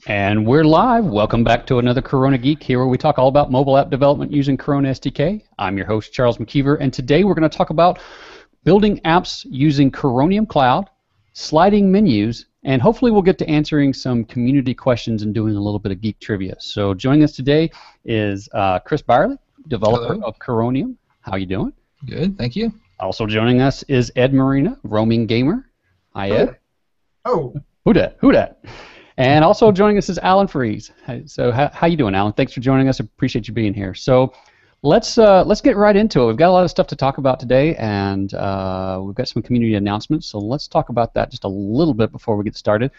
And we're live. Welcome back to another Corona Geek here where we talk all about mobile app development using Corona SDK. I'm your host, Charles McKeever, and today we're going to talk about building apps using Coronium Cloud, sliding menus, and hopefully we'll get to answering some community questions and doing a little bit of geek trivia. So joining us today is Chris Byerly, developer of Coronium. How you doing? Good, thank you. Also joining us is Ed Maurina, roaming gamer. Hi, Ed. Oh. Who dat? And also joining us is Alan Freeze. So how you doing, Alan? Thanks for joining us. Appreciate you being here. So let's get right into it. We've got a lot of stuff to talk about today, and we've got some community announcements. So let's talk about that just a little bit before we get started.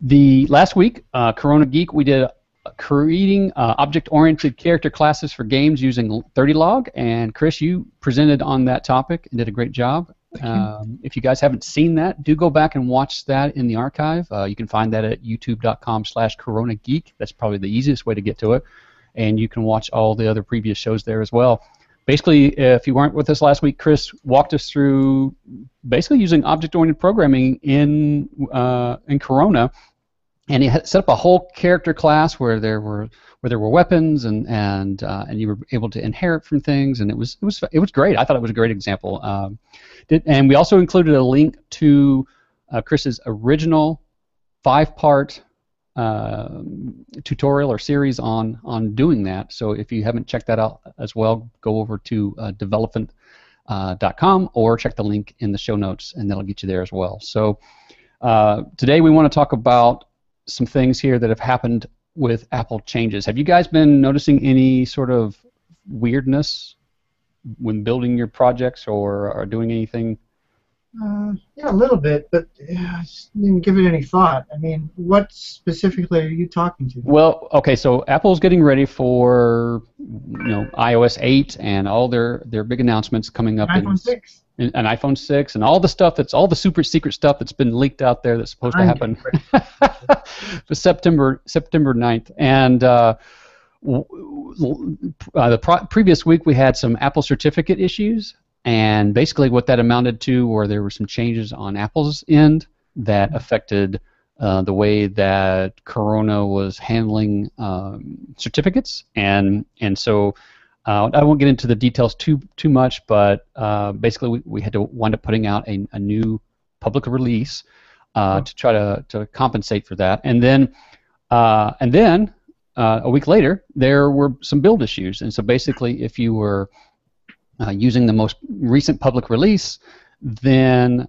Last week, Corona Geek, we did creating object-oriented character classes for games using 30log, and Chris, you presented on that topic and did a great job. If you guys haven't seen that, do go back and watch that in the archive. You can find that at youtube.com/coronageek. That's probably the easiest way to get to it. And you can watch all the other previous shows there as well. Basically, if you weren't with us last week, Chris walked us through basically using object-oriented programming in Corona. And he had set up a whole character class where there were weapons and you were able to inherit from things, and it was great. I thought it was a great example. And we also included a link to Chris's original 5-part tutorial or series on doing that. So if you haven't checked that out as well, go over to development.com or check the link in the show notes, and that'll get you there as well. So today we want to talk about some things here that have happened with Apple changes. Have you guys been noticing any sort of weirdness when building your projects or doing anything? Yeah, a little bit, but I just didn't give it any thought. I mean, what specifically are you talking to? Well, okay, so Apple's getting ready for iOS 8 and all their big announcements coming up. iPhone 6. And iPhone 6 and all the stuff all the super secret stuff that's been leaked out there that's supposed to happen for September 9th. And previous week we had some Apple certificate issues, and basically what that amounted to were there were some changes on Apple's end that affected the way that Corona was handling certificates, and so I won't get into the details too much, but basically we had to wind up putting out a new public release to try to compensate for that, and then a week later there were some build issues, and so basically if you were using the most recent public release, then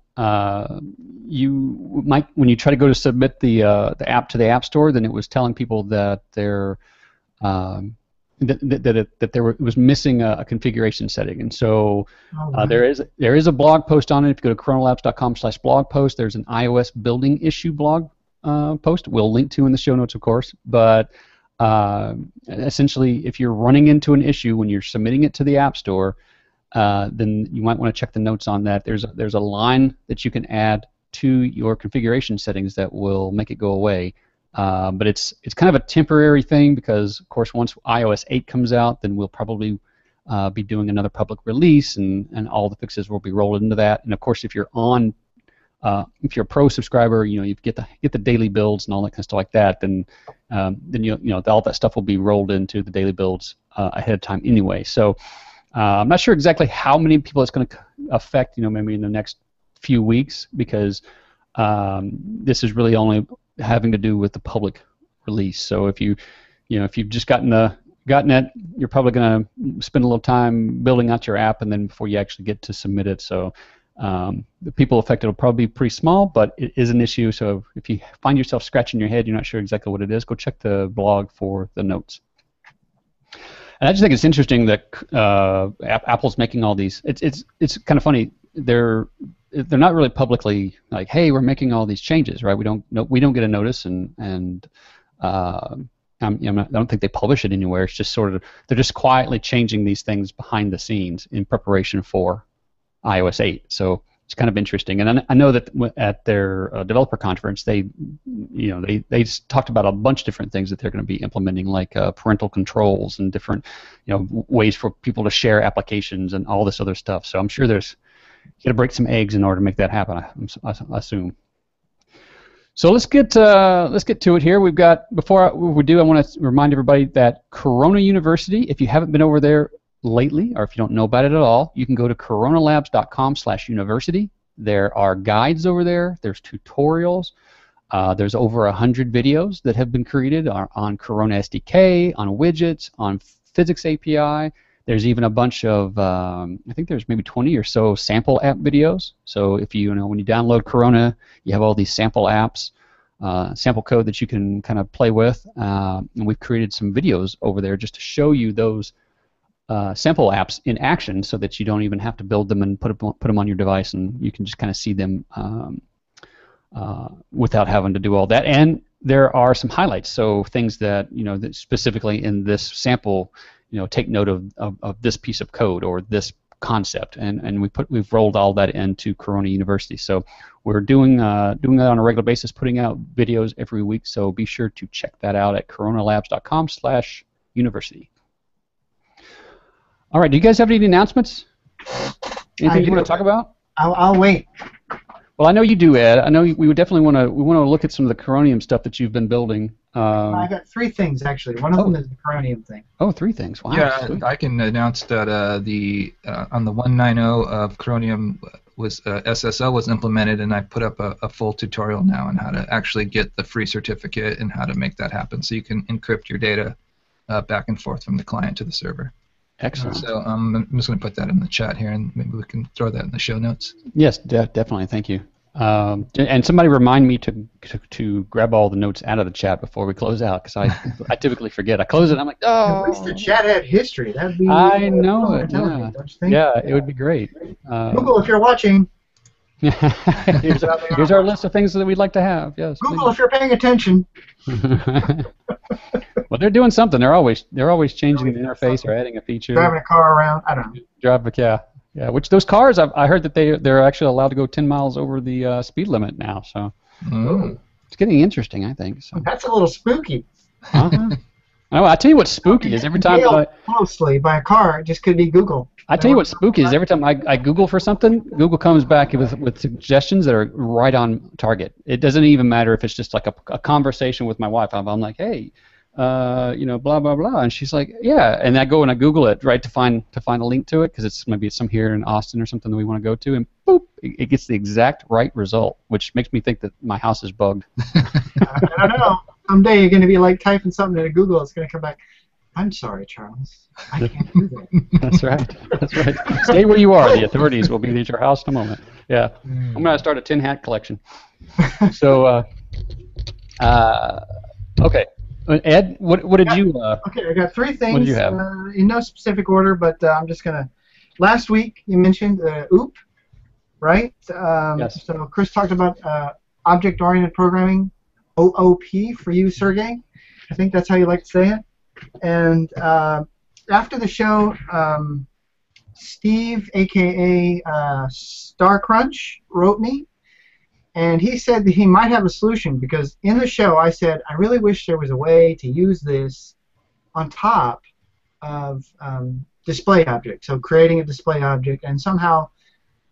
you might, when you try to go to submit the app to the App Store, then it was telling people that they're it was missing a configuration setting, and so there is a blog post on it. If you go to coronalabs.com/blog post, there's an iOS building issue blog post. We'll link to in the show notes, of course. But essentially, if you're running into an issue when you're submitting it to the App Store, then you might want to check the notes on that. There's a line that you can add to your configuration settings that will make it go away. But it's kind of a temporary thing because, of course, once iOS 8 comes out, then we'll probably be doing another public release, and all the fixes will be rolled into that. And of course, if you're if you're a pro subscriber, you get the daily builds and all that kind of stuff like that. Then all that stuff will be rolled into the daily builds ahead of time anyway. So I'm not sure exactly how many people it's going to affect. Maybe in the next few weeks, because this is really only having to do with the public release. So if you've just gotten it, you're probably going to spend a little time building out your app, and then before you actually get to submit it. So the people affected will probably be pretty small, but it is an issue. So if you find yourself scratching your head, you're not sure exactly what it is, go check the blog for the notes. And I just think it's interesting that Apple's making all these. It's kind of funny. They're not really publicly like, hey, we're making all these changes, right? We don't get a notice, and I don't think they publish it anywhere. It's just sort of they're just quietly changing these things behind the scenes in preparation for iOS 8. So it's kind of interesting. And I know that at their developer conference, they talked about a bunch of different things that they're going to be implementing, like parental controls and different ways for people to share applications and all this other stuff. So I'm sure you got to break some eggs in order to make that happen, I assume. So let's get to it here. We've got, before we do, I want to remind everybody that Corona University, if you haven't been over there lately, or if you don't know about it at all, you can go to coronalabs.com/university. There are guides over there. There's tutorials. There's over 100 videos that have been created on Corona SDK, on widgets, on physics API. There's even a bunch of, I think there's maybe 20 or so sample app videos. So if when you download Corona, you have all these sample apps, sample code that you can kind of play with. And we've created some videos over there just to show you those sample apps in action, so that you don't even have to build them and put them on your device, and you can just kind of see them without having to do all that. And there are some highlights, so things that that specifically in this sample, take note of this piece of code or this concept, and we've rolled all that into Corona University. So we're doing that on a regular basis, putting out videos every week. So be sure to check that out at coronalabs.com/university. All right, do you guys have any announcements? Anything you want to talk about? I'll wait. Well, I know you do, Ed. I know we would definitely want to look at some of the Coronium stuff that you've been building. I got 3 things actually. One of them is the Coronium thing. Oh, 3 things. Wow. Yeah, sweet. I can announce that on the 1.9.0 of Coronium SSL was implemented, and I put up a full tutorial now on how to actually get the free certificate and how to make that happen, so you can encrypt your data back and forth from the client to the server. Excellent. So I'm just going to put that in the chat here, and maybe we can throw that in the show notes. Yes, definitely. Thank you. And somebody remind me to grab all the notes out of the chat before we close out, because I typically forget. I close it, I'm like, oh. At least the chat had history. That'd be. I know it. Yeah. Don't you think? Yeah, it would be great. Google, if you're watching. here's our list of things that we'd like to have. Yes. Google, if you're paying attention. Well, they're doing something. They're always changing the interface or adding a feature. Driving a car around. I don't know. Yeah. Which those cars, I heard that they're actually allowed to go 10 miles over the speed limit now. So it's getting interesting, I think. So. That's a little spooky. I tell you what's spooky is every time closely by a car, it just could be Google. I tell you what's spooky is every time I Google for something, Google comes back with suggestions that are right on target. It doesn't even matter if it's just like a conversation with my wife. I'm like, hey, blah blah blah, and she's like, yeah, and I go and I Google it right to find a link to it, because maybe it's some here in Austin or something that we want to go to, and boop, it gets the exact right result, which makes me think that my house is bugged. I don't know. Someday you're going to be like typing something into Google, it's going to come back, I'm sorry, Charles, I can't do that. That's right. Stay where you are. The authorities will be at your house in a moment. Yeah. I'm going to start a tin hat collection. So, okay. Ed, what did you... okay, I got 3 things. What did you have? In no specific order, but I'm just going to... Last week you mentioned OOP, right? Yes. So Chris talked about object-oriented programming, OOP for you, Sergey. I think that's how you like to say it. And after the show, Steve, a.k.a. StarCrunch, wrote me, and he said that he might have a solution, because in the show I said, I really wish there was a way to use this on top of display object. So creating a display object and somehow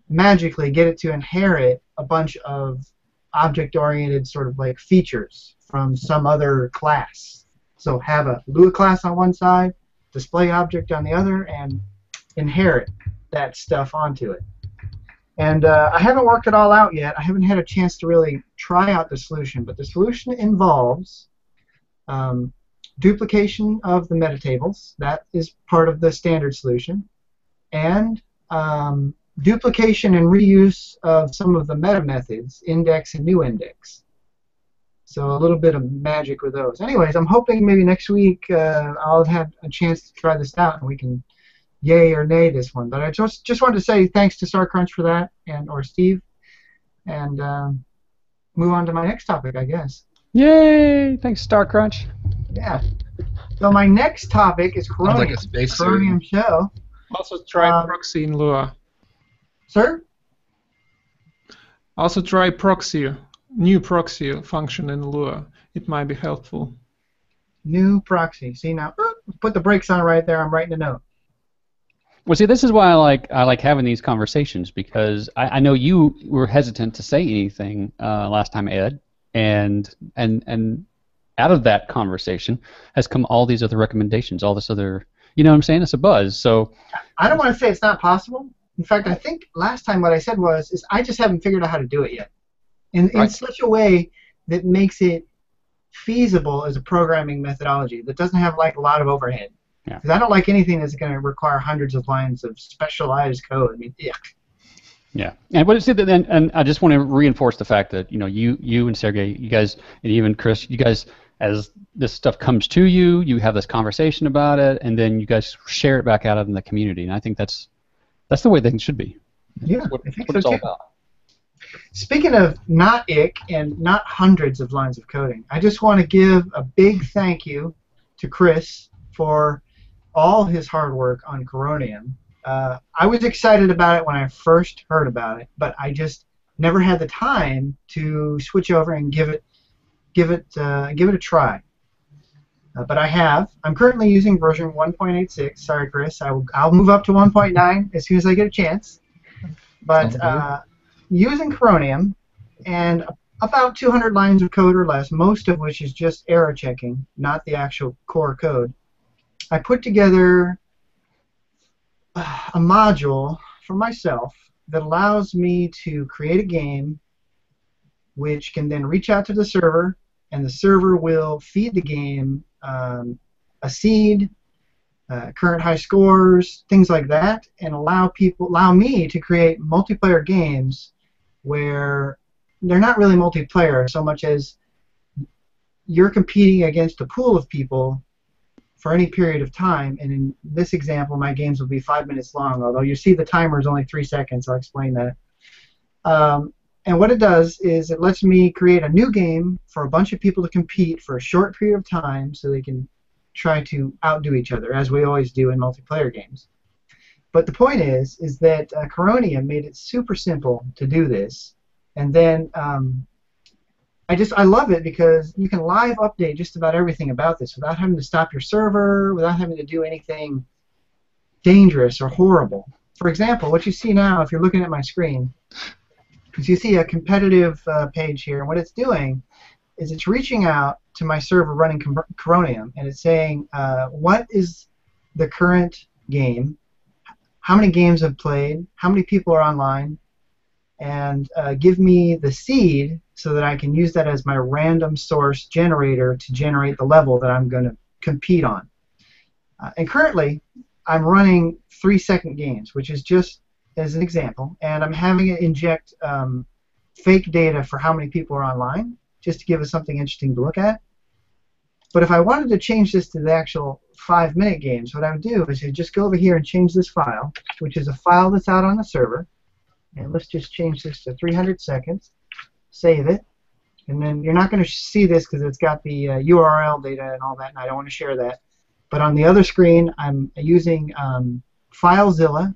magically get it to inherit a bunch of object-oriented sort of like features from some other class. So have a Lua class on one side, display object on the other, and inherit that stuff onto it. And I haven't worked it all out yet. I haven't had a chance to really try out the solution, but the solution involves duplication of the metatables. That is part of the standard solution. And duplication and reuse of some of the meta methods, index and new index. So a little bit of magic with those. Anyways, I'm hoping maybe next week I'll have a chance to try this out and we can yay or nay this one. But I just wanted to say thanks to StarCrunch for that, or Steve, and move on to my next topic, I guess. Yay! Thanks, StarCrunch. Yeah. So my next topic is Coronium. Sounds like a space Coronium show. Also try proxy in Lua. Sir? Also try proxy, new proxy function in Lua. It might be helpful. New proxy. See now, put the brakes on right there. I'm writing a note. Well, see, this is why I like having these conversations, because I know you were hesitant to say anything last time, Ed, and out of that conversation has come all these other recommendations, all this other, you know what I'm saying? It's a buzz. So I don't want to say it's not possible. In fact, I think last time what I said is I just haven't figured out how to do it yet, in such a way that makes it feasible as a programming methodology that doesn't have like a lot of overhead. Yeah. Because I don't like anything that's going to require hundreds of lines of specialized code. I mean, yeah. Yeah, and I just want to reinforce the fact that you and Sergey, you guys, and even Chris, you guys, as this stuff comes to you, you have this conversation about it, and then you guys share it back out in the community, and I think that's the way things should be. Yeah, that's what I think it's so all too. about. Speaking of not ick and not hundreds of lines of coding, I just want to give a big thank you to Chris for all his hard work on Coronium. I was excited about it when I first heard about it, but I just never had the time to switch over and give it a try. But I have. I'm currently using version 1.86. Sorry, Chris. I'll move up to 1.9 as soon as I get a chance. But using Coronium and about 200 lines of code or less, most of which is just error checking, not the actual core code, I put together a module for myself that allows me to create a game which can then reach out to the server, and the server will feed the game a seed, current high scores, things like that, and allow me to create multiplayer games where they're not really multiplayer so much as you're competing against a pool of people for any period of time, and in this example, my games will be 5 minutes long, although you see the timer is only 3 seconds. I'll explain that. And what it does is it lets me create a new game for a bunch of people to compete for a short period of time so they can try to outdo each other, as we always do in multiplayer games. But the point is that Coronium made it super simple to do this, and then I love it because you can live update just about everything about this without having to stop your server, without having to do anything dangerous or horrible. For example, what you see now, if you're looking at my screen, is you see a competitive page here, and what it's doing is it's reaching out to my server running Coronium, and it's saying, what is the current game, how many games I've played, how many people are online, and give me the seed so that I can use that as my random source generator to generate the level that I'm going to compete on. And currently, I'm running 3-second games, which is just as an example, and I'm having it inject fake data for how many people are online, just to give us something interesting to look at. But if I wanted to change this to the actual 5-minute games, what I would do is I'd just go over here and change this file, which is a file that's out on the server. And let's just change this to 300 seconds, save it, and then you're not going to see this because it's got the URL data and all that, and I don't want to share that. But on the other screen, I'm using FileZilla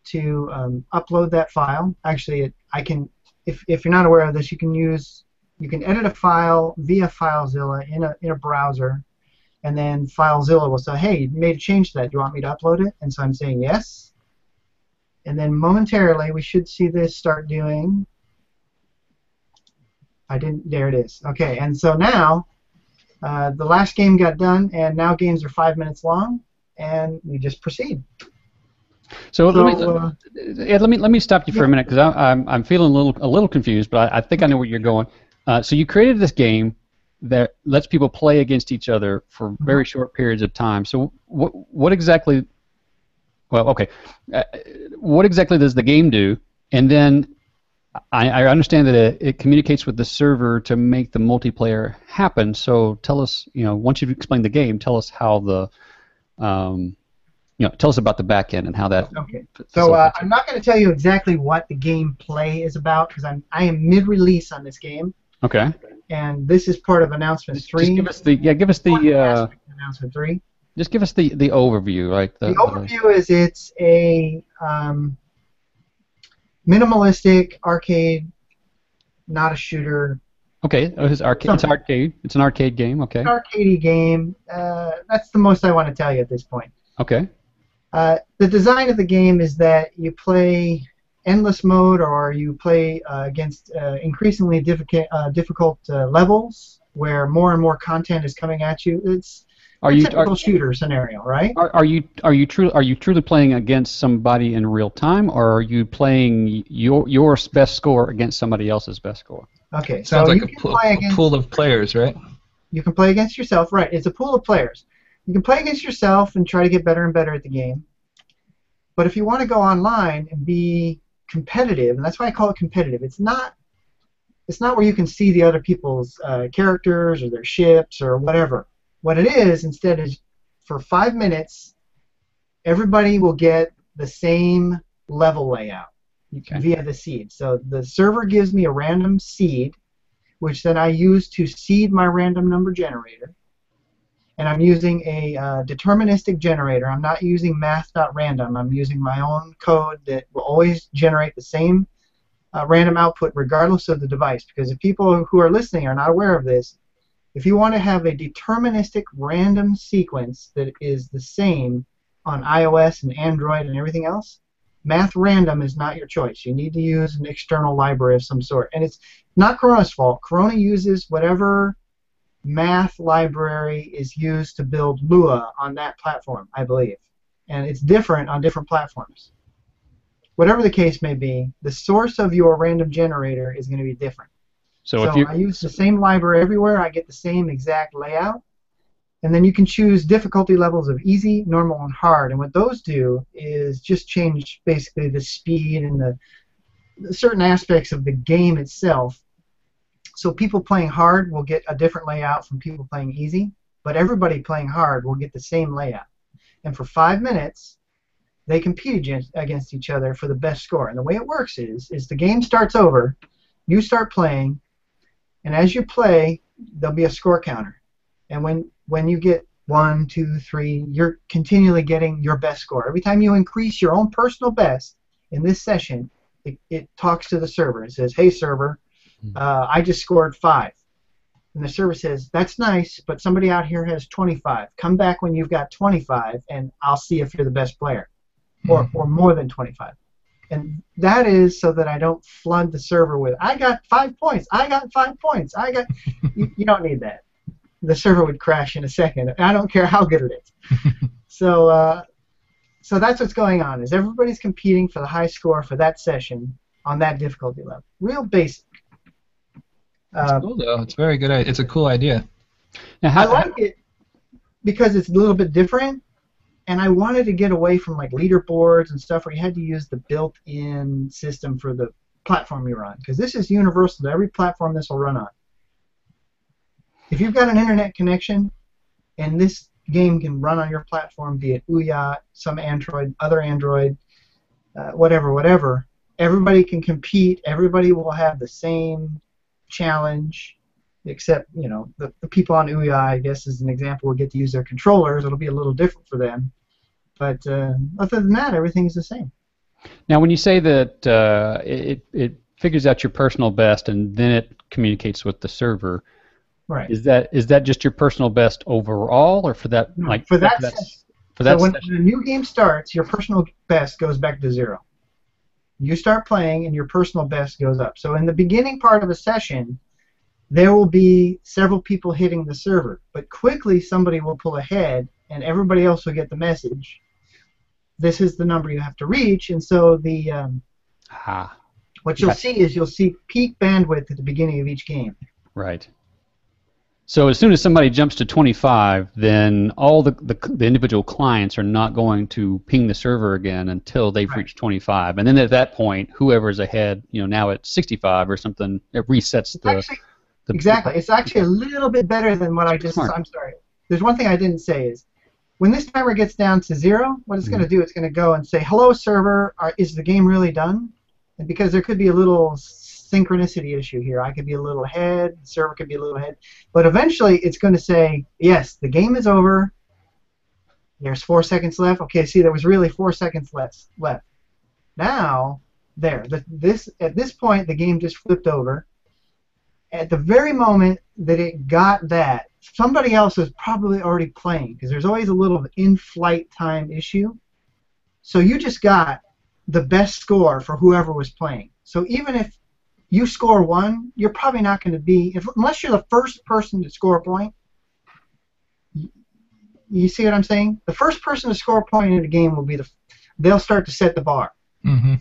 to upload that file. Actually, I can, if you're not aware of this, you can edit a file via FileZilla in a browser, and then FileZilla will say, hey, you made a change to that. Do you want me to upload it? And so I'm saying yes. And then momentarily, we should see this start doing. There it is. Okay, and so now the last game got done, and now games are 5 minutes long, and we just proceed. So let me stop you for a minute because I'm feeling a little confused, but I think I know where you're going. So you created this game that lets people play against each other for very short periods of time. So what exactly? Well, okay. What exactly does the game do? And then I understand that it communicates with the server to make the multiplayer happen. So tell us, once you've explained the game, tell us how the, tell us about the back end and how that. Okay. So I'm not going to tell you exactly what the gameplay is about because I am mid-release on this game. Okay. And this is part of announcement 3. Just give us the announcement 3. Just give us the overview, right? The overview is it's a minimalistic arcade, not a shooter. Okay, it's arcade. It's arcade. It's an arcade game. Okay. It's an arcadey game. That's the most I want to tell you at this point. Okay. The design of the game is that you play endless mode or you play against increasingly difficult levels where more and more content is coming at you. It's a typical shooter scenario, right? Are you truly playing against somebody in real time, or are you playing your best score against somebody else's best score? Okay, sounds so like a pool of players, right? You can play against yourself, right? It's a pool of players. You can play against yourself and try to get better and better at the game. But if you want to go online and be competitive, and that's why I call it competitive, it's not where you can see the other people's characters or their ships or whatever. What it is instead is for 5 minutes, everybody will get the same level layout via the seed. So the server gives me a random seed, which then I use to seed my random number generator. And I'm using a deterministic generator. I'm not using math.random. I'm using my own code that will always generate the same random output regardless of the device. Because if people who are listening are not aware of this, if you want to have a deterministic random sequence that is the same on iOS and Android and everything else, math random is not your choice. You need to use an external library of some sort. And it's not Corona's fault. Corona uses whatever math library is used to build Lua on that platform, I believe. And it's different on different platforms. Whatever the case may be, the source of your random generator is going to be different. So I use the same library everywhere. I get the same exact layout. And then you can choose difficulty levels of easy, normal, and hard. And what those do is just change basically the speed and the certain aspects of the game itself. So people playing hard will get a different layout from people playing easy, but everybody playing hard will get the same layout. And for 5 minutes, they compete against each other for the best score. And the way it works is the game starts over, you start playing, and as you play, there'll be a score counter. And when you get 1, 2, 3, you're continually getting your best score. Every time you increase your own personal best in this session, it talks to the server. It says, hey, server, I just scored 5. And the server says, that's nice, but somebody out here has 25. Come back when you've got 25, and I'll see if you're the best player, or more than 25. And that is so that I don't flood the server with, I got 5 points, I got 5 points, I got... you don't need that. The server would crash in a second. I don't care how good it is. So that's what's going on, is everybody's competing for the high score for that session on that difficulty level. Real basic. It's cool, though. It's very good. It's a cool idea. Now, I like it because it's a little bit different, and I wanted to get away from like leaderboards and stuff where you had to use the built-in system for the platform you're on, because this is universal to every platform this will run on. If you've got an internet connection, and this game can run on your platform, be it Ouya, some Android, other Android, whatever, everybody can compete. Everybody will have the same challenge, except, you know, the people on Ouya, I guess, as an example, will get to use their controllers. It'll be a little different for them. But other than that, everything's the same. Now, when you say that it figures out your personal best and then it communicates with the server, right? Is that just your personal best overall, or for that for that when a new game starts, your personal best goes back to 0. You start playing, and your personal best goes up. So in the beginning part of a session, there will be several people hitting the server, but quickly somebody will pull ahead, and everybody else will get the message. This is the number you have to reach, and so the what you'll see is you'll see peak bandwidth at the beginning of each game. Right. So as soon as somebody jumps to 25, then all the individual clients are not going to ping the server again until they've reached 25, and then at that point, whoever's ahead, you know, now at 65 or something, it resets exactly. It's actually a little bit better than what I just. I'm sorry. There's one thing I didn't say is, when this timer gets down to 0, what it's going to do, it's going to go and say, "Hello, server. Is the game really done?" And because there could be a little synchronicity issue here. I could be a little ahead, the server could be a little ahead, but eventually it's going to say, yes, the game is over, there's 4 seconds left. Okay, see, there was really 4 seconds left. Now, at this point, the game just flipped over. At the very moment that it got that, somebody else was probably already playing, because there's always a little in-flight time issue. So you just got the best score for whoever was playing. So even if you score 1, you're probably not going to be, unless you're the first person to score a point. You see what I'm saying? The first person to score a point in the game will be they'll start to set the bar. Mm-hmm.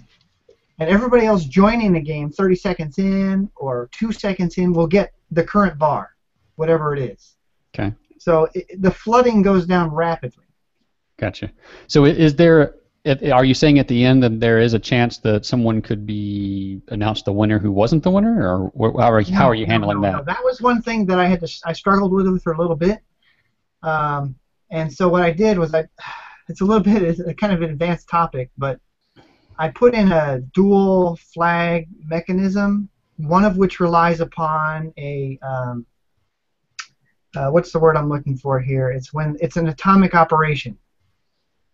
And everybody else joining the game 30 seconds in or 2 seconds in will get the current bar, whatever it is. Okay. So the flooding goes down rapidly. Gotcha. So is there? Are you saying at the end that there is a chance that someone could be announced the winner who wasn't the winner, or how are you handling that? No, that was one thing that I struggled with for a little bit. And so what I did was it's a kind of an advanced topic, but I put in a dual flag mechanism, one of which relies upon a what's the word I'm looking for here? It's an atomic operation.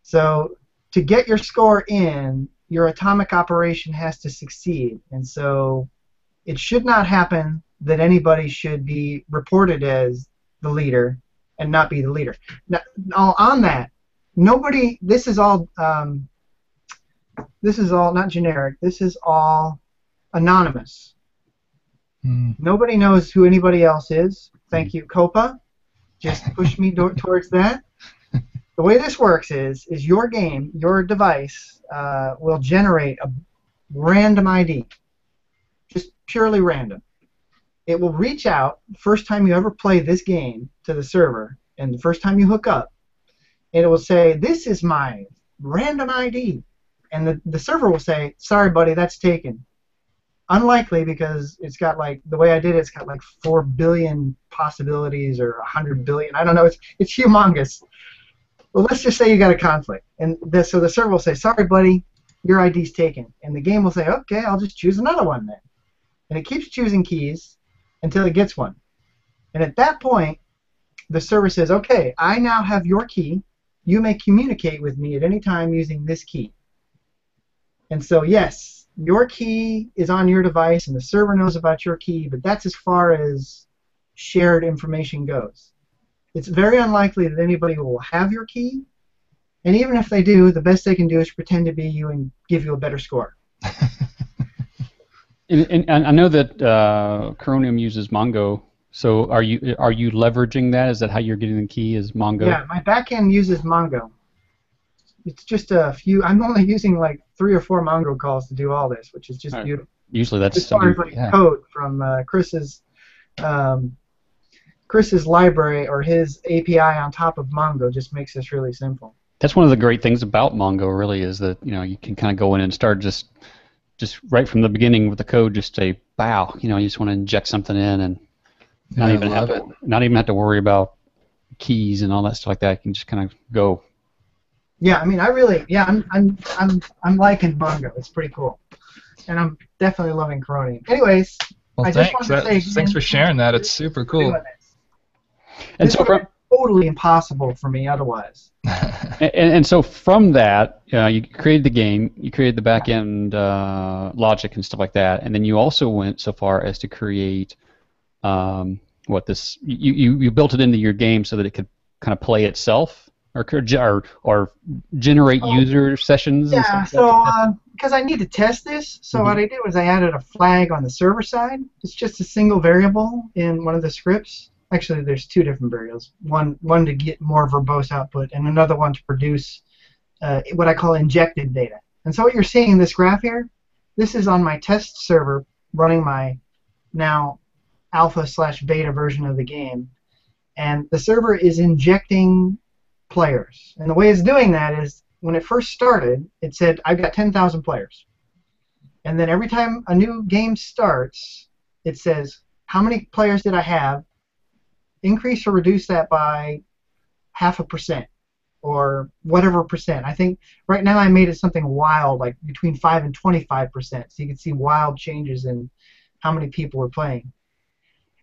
So to get your score in, your atomic operation has to succeed, and so it should not happen that anybody should be reported as the leader and not be the leader. Now, on that, nobody. This is all not generic. This is all anonymous. Nobody knows who anybody else is. Thank you, Copa. Just push me towards that. The way this works is your game, your device, will generate a random ID, just purely random. It will reach out first time you ever play this game to the server, and the first time you hook up, and it will say, "This is my random ID," and the server will say, "Sorry, buddy, that's taken." Unlikely, because it's got the way I did it's got 4 billion possibilities or 100 billion. I don't know. It's humongous. Well, let's just say you got a conflict, and so the server will say, "Sorry, buddy, your ID's taken," and the game will say, "Okay, I'll just choose another one then," and it keeps choosing keys until it gets one, and at that point, the server says, "Okay, I now have your key. You may communicate with me at any time using this key." And so, yes, your key is on your device, and the server knows about your key, but that's as far as shared information goes. It's very unlikely that anybody will have your key, and even if they do, the best they can do is pretend to be you and give you a better score. And I know that Coronium uses Mongo. So are you leveraging that? Is that how you're getting the key? Is Mongo? Yeah, my backend uses Mongo. It's just a few. I'm only using 3 or 4 Mongo calls to do all this, which is just beautiful. Usually that's as far as code from Chris's library or his API on top of Mongo just makes this really simple. That's one of the great things about Mongo, really, is that you can kind of go in and start just right from the beginning with the code. Just say, "Bow," you just want to inject something in and not even have to worry about keys and all that stuff like that. You can just kind of go. Yeah, I mean, I'm liking Mongo. It's pretty cool, and I'm definitely loving Coronium. Anyways, well, thanks for sharing that. It's super cool. And this so totally impossible for me otherwise. and so from that, you created the game, you created the back end logic and stuff like that, and then you also went so far as to create you built it into your game so that it could kind of play itself. Or generate user sessions? Yeah, and stuff because I need to test this, so what I did was I added a flag on the server side. It's just a single variable in one of the scripts. Actually, there's 2 different variables. One to get more verbose output, and another one to produce what I call injected data. And so what you're seeing in this graph here, this is on my test server running my now alpha/beta version of the game. And the server is injecting players. And the way it's doing that is, when it first started, it said, "I've got 10,000 players." And then every time a new game starts, it says, "How many players did I have? Increase or reduce that by 0.5% or whatever percent." I think right now I made it something wild, like between 5 and 25%, so you can see wild changes in how many people were playing.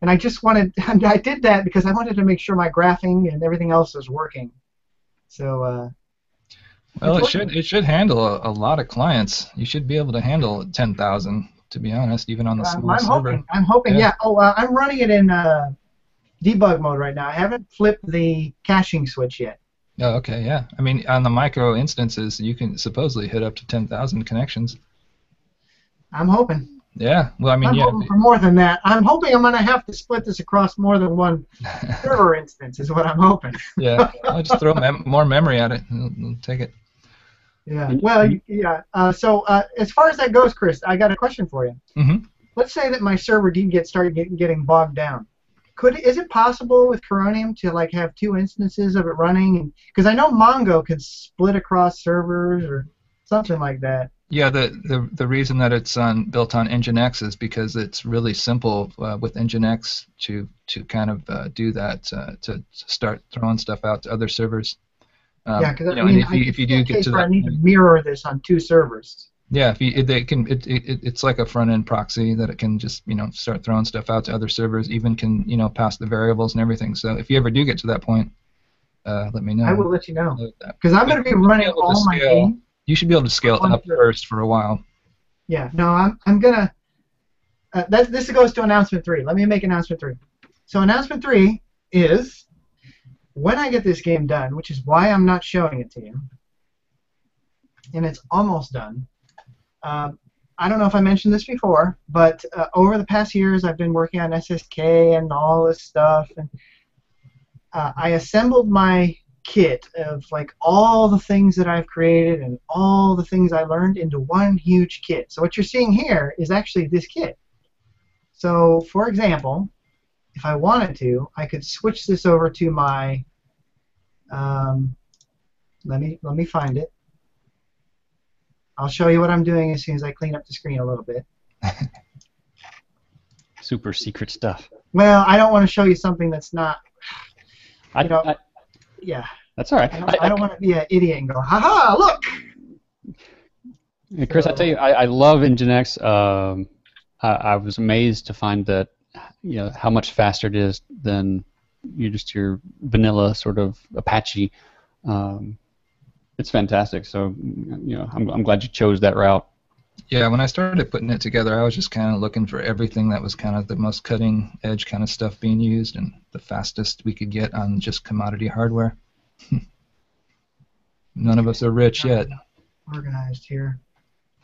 And I did that because I wanted to make sure my graphing and everything else was working. So. Well, it should handle a lot of clients. You should be able to handle 10,000, to be honest, even on the small server. I'm hoping. Yeah. Oh, I'm running it in debug mode right now. I haven't flipped the caching switch yet. Oh, okay, yeah. I mean, on the micro instances, you can supposedly hit up to 10,000 connections. I'm hoping. Yeah, well, I mean, I'm yeah. hoping for more than that. I'm hoping I'm going to have to split this across more than one server instance is what I'm hoping. Yeah, I'll just throw more memory at it. It'll take it. Yeah. Well, yeah. So as far as that goes, Chris, I got a question for you. Mm-hmm. Let's say that my server did start getting bogged down. Is it possible with Coronium to like have two instances of it running? Because I know Mongo can split across servers or something like that. Yeah, the reason that it's built on Nginx is because it's really simple with Nginx to kind of do that to start throwing stuff out to other servers. Yeah, because I mean, if you do get to that, I need to mirror this on two servers. Yeah, it's like a front end proxy that it can just start throwing stuff out to other servers, even can pass the variables and everything. So if you ever do get to that point, let me know. I will let you know because I'm going to be running all my games. You should be able to scale up first for a while. Yeah, no, I'm gonna. This goes to announcement 3. Let me make announcement 3. So announcement 3 is when I get this game done, which is why I'm not showing it to you, and it's almost done. I don't know if I mentioned this before, but over the past years I've been working on SSK and all this stuff, and I assembled my kit of like all the things that I've created and all the things I learned into one huge kit. So what you're seeing here is actually this kit. So for example, if I wanted to, I could switch this over to my let me find it. I'll show you what I'm doing as soon as I clean up the screen a little bit. Super secret stuff. Well, I don't want to show you something that's not. Yeah. That's all right. I don't want to be an idiot and go, ha-ha, look! Hey, Chris, I tell you, I love Nginx. I was amazed to find that how much faster it is than your vanilla sort of Apache. It's fantastic. So I'm glad you chose that route. Yeah, when I started putting it together, I was just kind of looking for everything that was kind of the most cutting edge kind of stuff being used and the fastest we could get on just commodity hardware. None of us are rich yet. Organized here.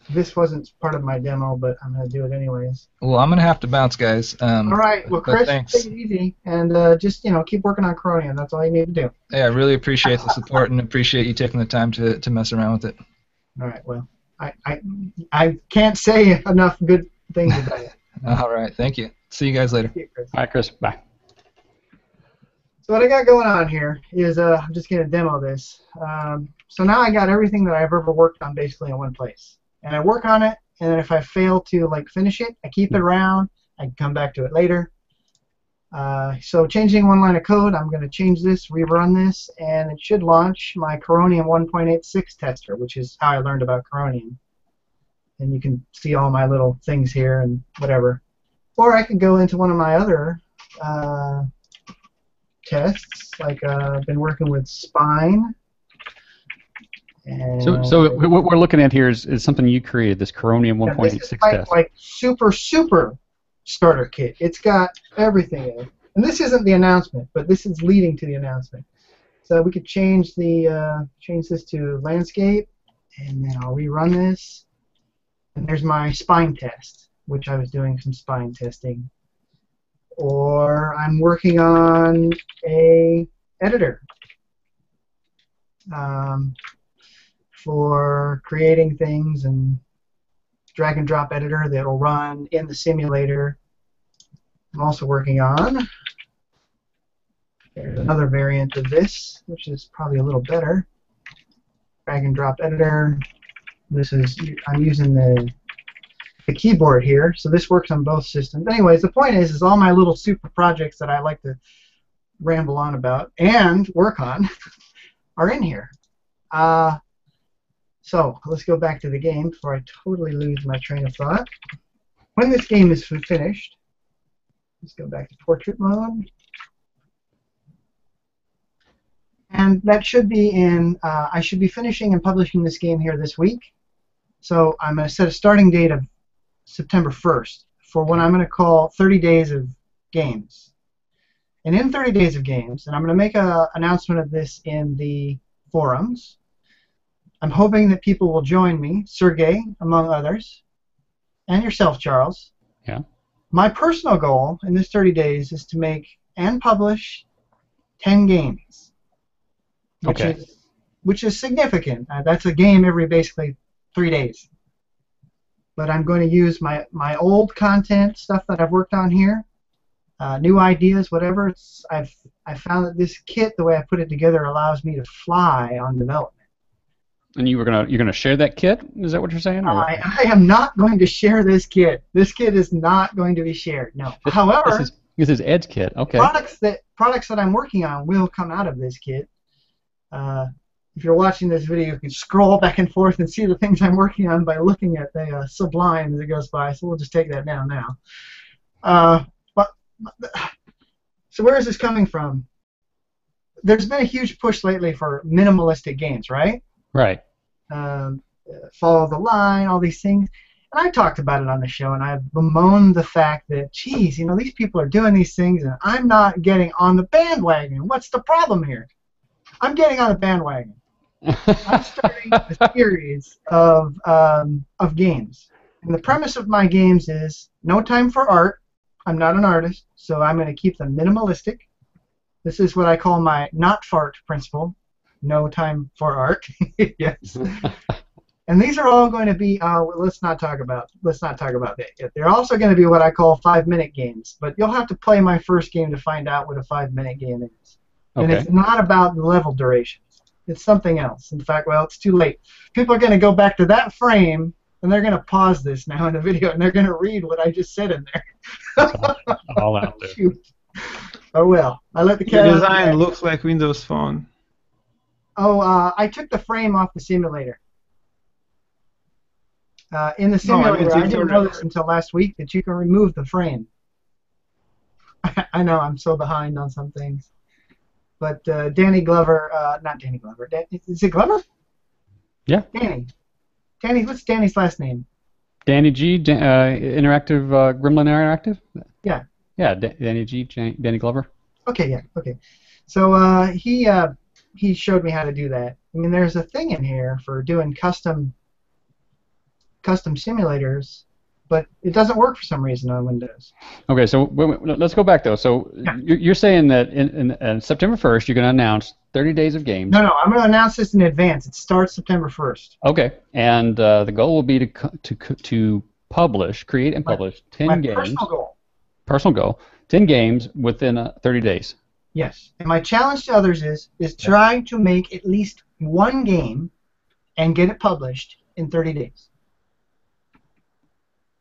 This wasn't part of my demo, but I'm going to do it anyways. Well, I'm going to have to bounce, guys. All right. Well, Chris, thanks. take it easy and just keep working on Coronium. That's all you need to do. Yeah, I really appreciate the support and appreciate you taking the time to mess around with it. All right. Well, I can't say enough good things about it. All right. Thank you. See you guys later. See you, Chris. All right, Chris. Bye. So what I got going on here is I'm just going to demo this. So now I got everything that I've ever worked on basically in one place. And I work on it, and then if I fail to finish it, I keep it around. I can come back to it later. So changing one line of code, I'm going to change this, rerun this, and it should launch my Coronium 1.86 tester, which is how I learned about Coronium. And you can see all my little things here and whatever. Or I could go into one of my other tests, like I've been working with Spine. So what we're looking at here is something you created, this Coronium 1.86 test. Like super starter kit. It's got everything in it. And this isn't the announcement, but this is leading to the announcement. So we could change this to landscape, and then I'll rerun this. And there's my spine test, which I was doing some spine testing. Or I'm working on a editor. For creating things and drag and drop editor that will run in the simulator. I'm also working on another variant of this, which is probably a little better. Drag and drop editor. I'm using the keyboard here, so this works on both systems. Anyways, the point is all my little super projects that I like to ramble on about and work on are in here. So let's go back to the game before I totally lose my train of thought. When this game is finished, let's go back to portrait mode. And that should be in, I should be finishing and publishing this game here this week. So I'm going to set a starting date of September 1st for what I'm going to call 30 days of games. And in 30 days of games, and I'm going to make an announcement of this in the forums. I'm hoping that people will join me, Sergey, among others, and yourself, Charles. Yeah. My personal goal in this 30 days is to make and publish 10 games, which is significant. That's a game every basically 3 days. But I'm going to use my old content, stuff that I've worked on here, new ideas, whatever. I found that this kit, the way I put it together, allows me to fly on development. And you're gonna share that kit? Is that what you're saying? I am not going to share this kit. This kit is not going to be shared. No. However, this is Ed's kit. Okay. Products that I'm working on will come out of this kit. If you're watching this video, you can scroll back and forth and see the things I'm working on by looking at the Sublime as it goes by. So we'll just take that down now. So where is this coming from? There's been a huge push lately for minimalistic games, right? Right. Follow the line, all these things. And I talked about it on the show, and I bemoaned the fact that, geez, these people are doing these things, and I'm not getting on the bandwagon. What's the problem here? I'm getting on the bandwagon. I'm starting a series of games. And the premise of my games is no time for art. I'm not an artist, so I'm going to keep them minimalistic. This is what I call my not fart principle. No time for art. Yes. And these are all going to be. Let's not talk about that yet. They're also going to be what I call 5-minute games. But you'll have to play my first game to find out what a 5-minute game is. Okay. And it's not about the level durations. It's something else. In fact, well, it's too late. People are going to go back to that frame, and they're going to pause this now in the video, and they're going to read what I just said in there. All out there. Shoot. Oh well. I let the cat. The design looks like Windows Phone. Oh, I took the frame off the simulator. In the simulator, I didn't know this until last week that you can remove the frame. I know I'm so behind on some things. But Danny Glover, not Danny Glover. Is it Glover? Yeah. Danny, what's Danny's last name? Danny G, Interactive, Gremlin Interactive? Yeah. Yeah, Danny G, Danny Glover. Okay, yeah, okay. So he showed me how to do that. I mean, there's a thing in here for doing custom simulators, but it doesn't work for some reason on Windows. Okay, so let's go back though. So yeah. You're saying that in September 1st you're going to announce 30 days of games. No, I'm going to announce this in advance. It starts September 1st. Okay, and the goal will be to create and publish 10 games. Personal goal. 10 games within 30 days. Yes, and my challenge to others is try to make at least one game and get it published in 30 days.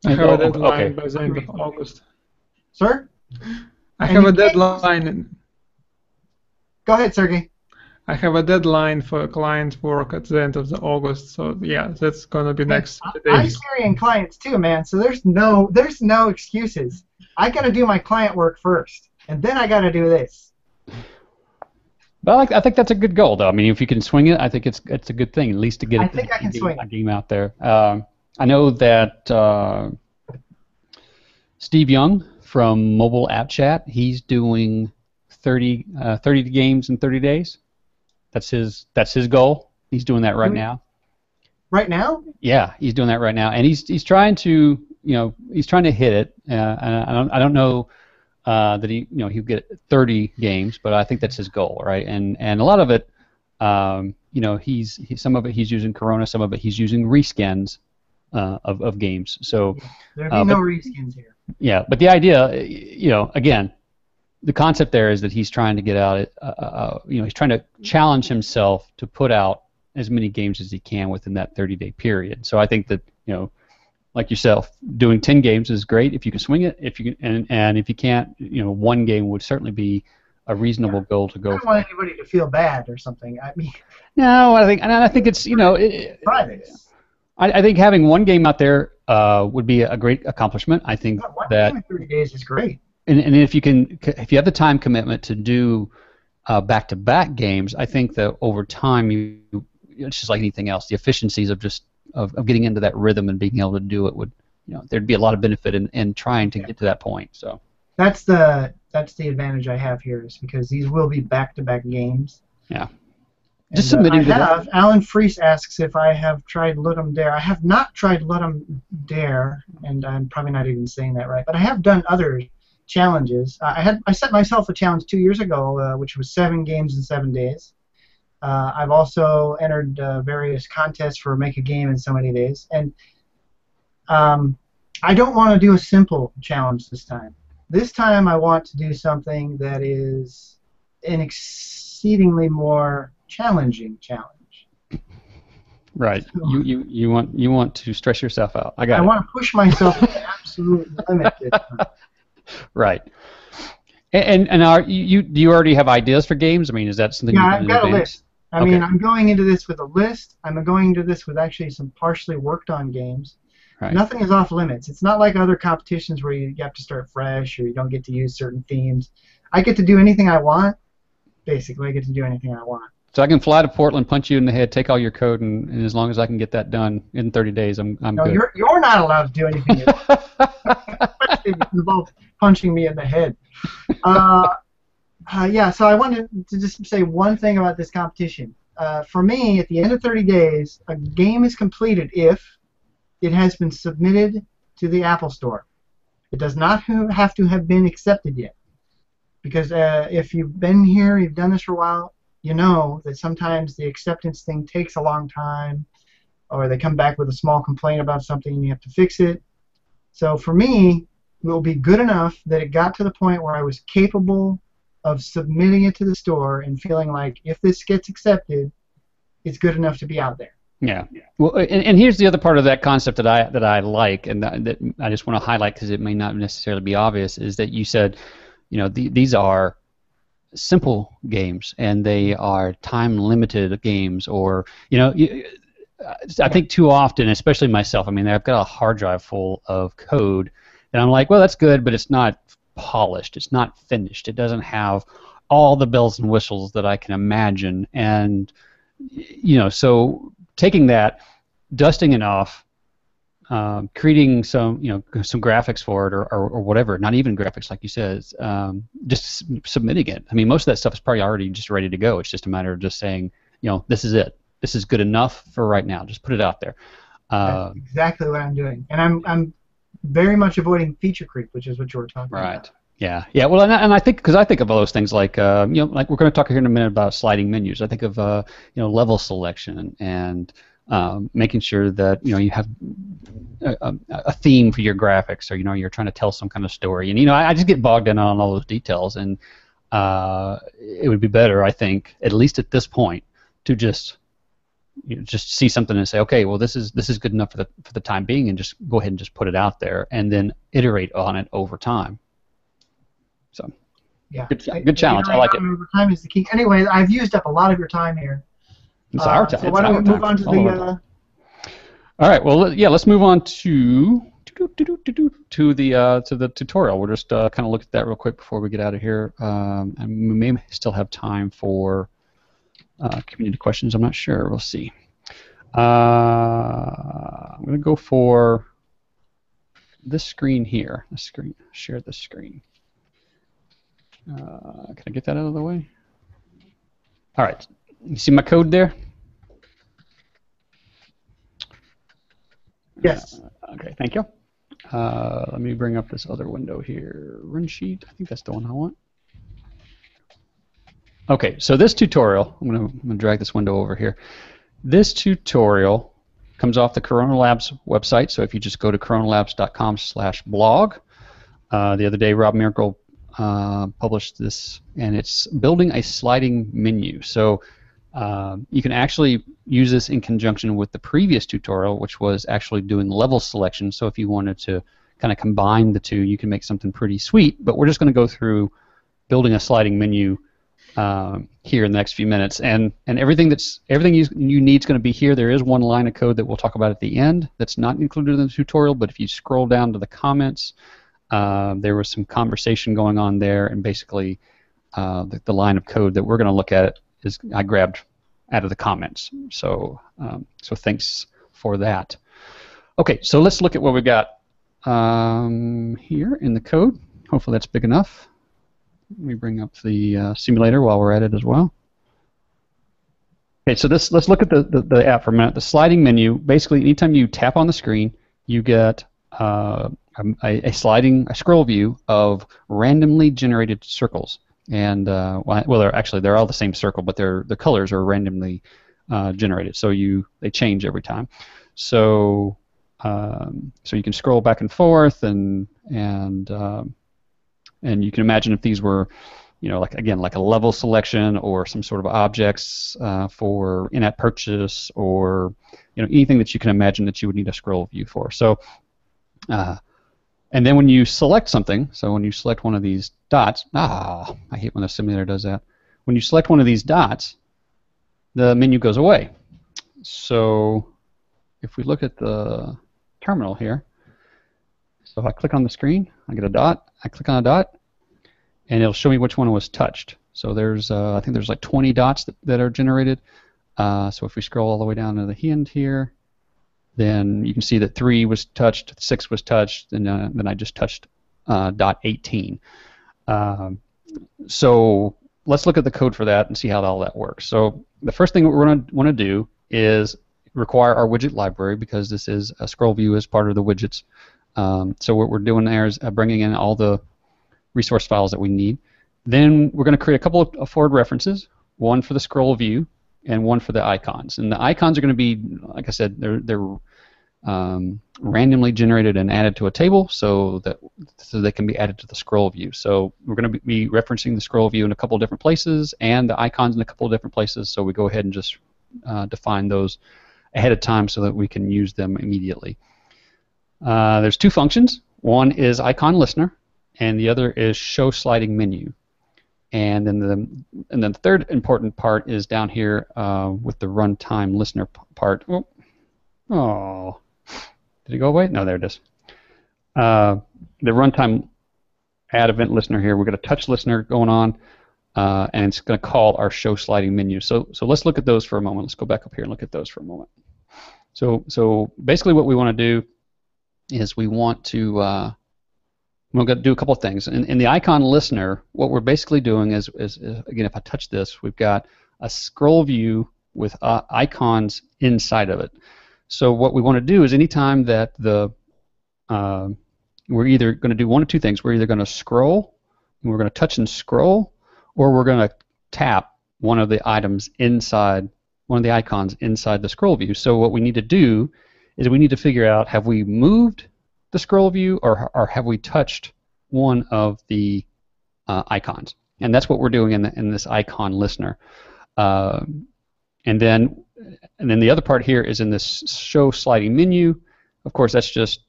I have a deadline by the end of August. Sir? I have a deadline. Go ahead, Sergey. I have a deadline for client work at the end of August, so yeah, that's gonna be next days. I'm carrying clients too, man. So there's no excuses. I gotta do my client work first, and then I gotta do this. Well, I think that's a good goal, though. I mean, if you can swing it, I think it's a good thing, at least to get a game out there. I know that Steve Young from Mobile App Chat, he's doing 30 games in 30 days. That's his goal. He's doing that right now. Right now? Yeah, he's doing that right now, and he's trying to hit it. And I don't know that he'll get 30 games, but I think that's his goal, right? And a lot of it, some of it he's using Corona, some of it he's using reskins of games. So there'll be no reskins here. Yeah, but the idea, again, the concept there is that he's trying to get out. He's trying to challenge himself to put out as many games as he can within that 30-day period. So I think that like yourself, doing 10 games is great if you can swing it. If you can, and if you can't, one game would certainly be a reasonable goal to go for. I don't want anybody to feel bad or something. I mean. No, I think it's private. I think having one game out there would be a great accomplishment. I think one game in 30 days is great. And if you have the time commitment to do back-to-back games, I think that over time it's just like anything else. The efficiencies of getting into that rhythm and being able to do it there'd be a lot of benefit in trying to get to that point. So that's the advantage I have here is because these will be back-to-back games. Yeah. Just submitting I to that. have. Alan Freese asks if I have tried Ludum Dare. I have not tried Ludum Dare, and I'm probably not even saying that right. But I have done other challenges. I set myself a challenge 2 years ago, which was 7 games in 7 days. I've also entered various contests for Make a Game in so many days. And I don't want to do a simple challenge this time. This time I want to do something that is an exceedingly more challenging challenge. Right. You want to stress yourself out. I want to push myself to the absolute limit this time. Right. And do you already have ideas for games? I mean, is that something? Yeah, you've I've done got in a advance? list. I mean, I'm going into this with a list. I'm going into this with actually some partially worked on games. Right. Nothing is off limits. It's not like other competitions where you have to start fresh or you don't get to use certain themes. I get to do anything I want. Basically, I get to do anything I want. So I can fly to Portland, punch you in the head, take all your code, and as long as I can get that done in 30 days, I'm no, good. You're not allowed to do anything. Especially if it involves punching me in the head. Yeah, so I wanted to just say one thing about this competition. For me, at the end of 30 days, a game is completed if it has been submitted to the Apple Store. It does not have to have been accepted yet. Because if you've been here, you've done this for a while, you know that sometimes the acceptance thing takes a long time, or they come back with a small complaint about something and you have to fix it. So for me, it will be good enough that it got to the point where I was capable of submitting it to the store and feeling like if this gets accepted, it's good enough to be out there. Yeah. Well, and here's the other part of that concept that I like, and that I just want to highlight because it may not necessarily be obvious, is that you said, these are simple games and they are time-limited games, or I think too often, especially myself, I mean, I've got a hard drive full of code, and I'm like, well, that's good, but it's not polished, it's not finished, it doesn't have all the bells and whistles that I can imagine, and so taking that, dusting it off, creating some graphics for it or whatever, not even graphics like you said, just submitting it. I mean, most of that stuff is probably already just ready to go. It's just a matter of just saying, this is it. This is good enough for right now. Just put it out there. That's exactly what I'm doing, and I'm very much avoiding feature creep, which is what you were talking about. Right. Yeah. Yeah. Well, and I think of all those things like like we're going to talk here in a minute about sliding menus. I think of level selection and making sure that you have a theme for your graphics, or you're trying to tell some kind of story. And I just get bogged down on all those details, and it would be better, I think, at least at this point, to just see something and say, okay, well, this is good enough for the time being, and just go ahead and just put it out there, and then iterate on it over time. So, yeah, good challenge. I like it. Over time is the key. Anyway, I've used up a lot of your time here. It's our time. So why don't we move on to the? All right. Well, yeah. Let's move on to the tutorial. We'll just kind of look at that real quick before we get out of here. And we may still have time for community questions. I'm not sure. We'll see. I'm going to go for this screen here. Share the screen. Can I get that out of the way? All right. You see my code there? Yes. Okay, thank you. Let me bring up this other window here. Run sheet. I think that's the one I want. Okay, so this tutorial, I'm gonna drag this window over here. This tutorial comes off the Corona Labs website. So if you just go to coronalabs.com/blog, the other day Rob Miracle published this, and it's building a sliding menu. So you can actually use this in conjunction with the previous tutorial, which was actually doing level selection. So if you wanted to kind of combine the two, you can make something pretty sweet. But we're just going to go through building a sliding menu here in the next few minutes, and everything you need is going to be here. There is one line of code that we'll talk about at the end that's not included in the tutorial, but if you scroll down to the comments, there was some conversation going on there, and basically the line of code that we're going to look at is I grabbed out of the comments. So so thanks for that. Okay, so let's look at what we got here in the code. Hopefully that's big enough. Let me bring up the simulator while we're at it as well. Okay, so let's look at the app for a minute. The sliding menu, basically anytime you tap on the screen, you get a scroll view of randomly generated circles. And well, they're all the same circle, but the colors are randomly generated. So they change every time. So you can scroll back and forth, and you can imagine if these were, like a level selection or some sort of objects for in-app purchase, or anything that you can imagine that you would need a scroll view for. So, and then when you select something, so when you select one of these dots, I hate when the simulator does that. When you select one of these dots, the menu goes away. So if we look at the terminal here, so if I click on the screen, I get a dot. I click on a dot, and it'll show me which one was touched. So there's, I think there's like 20 dots that are generated. So if we scroll all the way down to the end here, then you can see that 3 was touched, 6 was touched, and then I just touched dot 18. So let's look at the code for that and see how all that works. So the first thing we're going to want to do is require our widget library, because this is a scroll view as part of the widgets. So what we're doing there is bringing in all the resource files that we need. Then we're going to create a couple of forward references, one for the scroll view and one for the icons. And the icons are going to be, like I said, they're randomly generated and added to a table so they can be added to the scroll view. So we're going to be referencing the scroll view in a couple of different places and the icons in a couple of different places. So we go ahead and just define those ahead of time so that we can use them immediately. There's 2 functions. One is icon listener, and the other is show sliding menu. And then the third important part is down here with the runtime listener part. Oh, did it go away? No, there it is. The runtime add event listener here. We've got a touch listener going on, and it's going to call our show sliding menu. So let's look at those for a moment. Let's go back up here and look at those for a moment. So basically what we want to do is we're going to do a couple of things. In the icon listener, what we're basically doing is again, if I touch this, we've got a scroll view with icons inside of it. So what we want to do is anytime that we're either going to do one of 2 things. We're either going to scroll, and we're going to touch and scroll, or we're going to tap one of the items inside, one of the icons inside the scroll view. So what we need to do is we need to figure out, have we moved the scroll view, or have we touched one of the icons? And that's what we're doing in this icon listener. And then the other part here is in this show sliding menu. Of course, that's just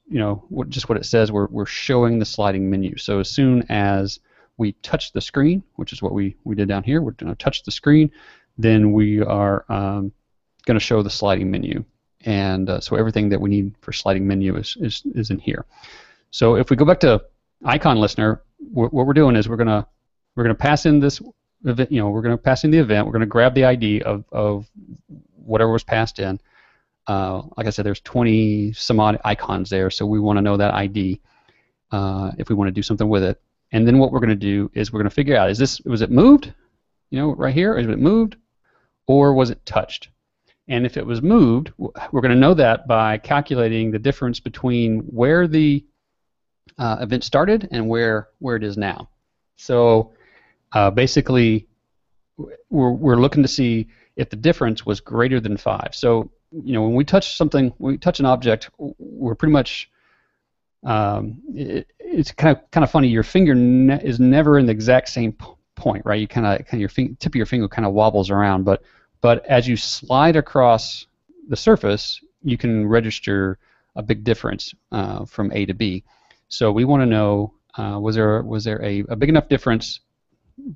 just what it says. We're showing the sliding menu. So as soon as we touch the screen, which is what we did down here, we're going to touch the screen, then we are going to show the sliding menu. And so everything that we need for sliding menu is in here. So if we go back to icon listener, what we're doing is we're gonna pass in this event. We're gonna pass in the event. We're gonna grab the ID of whatever was passed in. Like I said, there's 20 some odd icons there, so we want to know that ID if we want to do something with it. And then what we're gonna do is we're gonna figure out, was it moved? Right here, is it moved, or was it touched? And if it was moved, we're going to know that by calculating the difference between where the event started and where it is now. So basically, we're looking to see if the difference was greater than 5. So when we touch something, when we touch an object, we're pretty much it's kind of funny. Your finger is never in the exact same point, right? You your tip of your finger kind of wobbles around, but as you slide across the surface, you can register a big difference from A to B. So we want to know, was there a big enough difference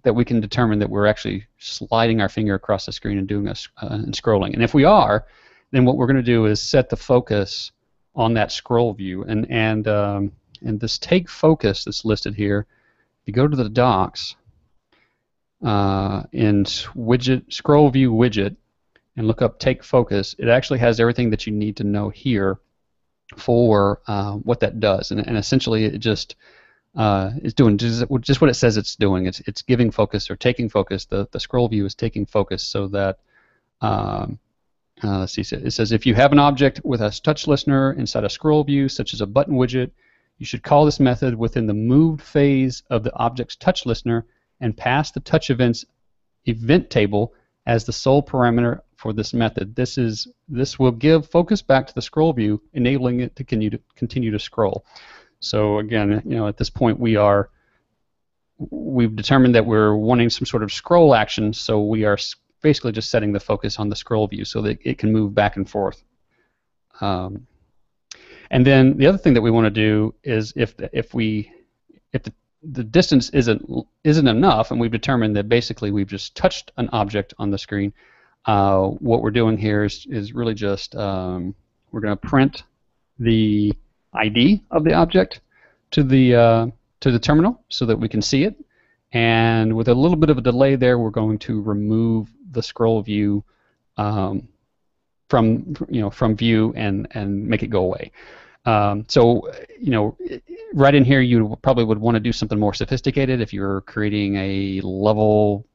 that we can determine that we're actually sliding our finger across the screen and doing and scrolling. And if we are, then what we're going to do is set the focus on that scroll view. And this take focus that's listed here, if you go to the docs, in scroll view widget and look up take focus, it actually has everything that you need to know here for what that does. And essentially it just is doing just what it says it's doing. It's giving focus or taking focus. The scroll view is taking focus so that Let's see. It says if you have an object with a touch listener inside a scroll view, such as a button widget, you should call this method within the moved phase of the object's touch listener and pass the touch event table as the sole parameter for this method. This will give focus back to the scroll view, enabling it to continue to scroll. So again, at this point we've determined that we're wanting some sort of scroll action, so we are basically just setting the focus on the scroll view so that it can move back and forth. And then the other thing that we want to do is if the distance isn't enough, and we've determined that basically we've just touched an object on the screen, what we're doing here is really just we're going to print the ID of the object to the terminal so that we can see it, and with a little bit of a delay there, we're going to remove the scroll view from view and make it go away. So right in here, you probably would want to do something more sophisticated if you're creating a level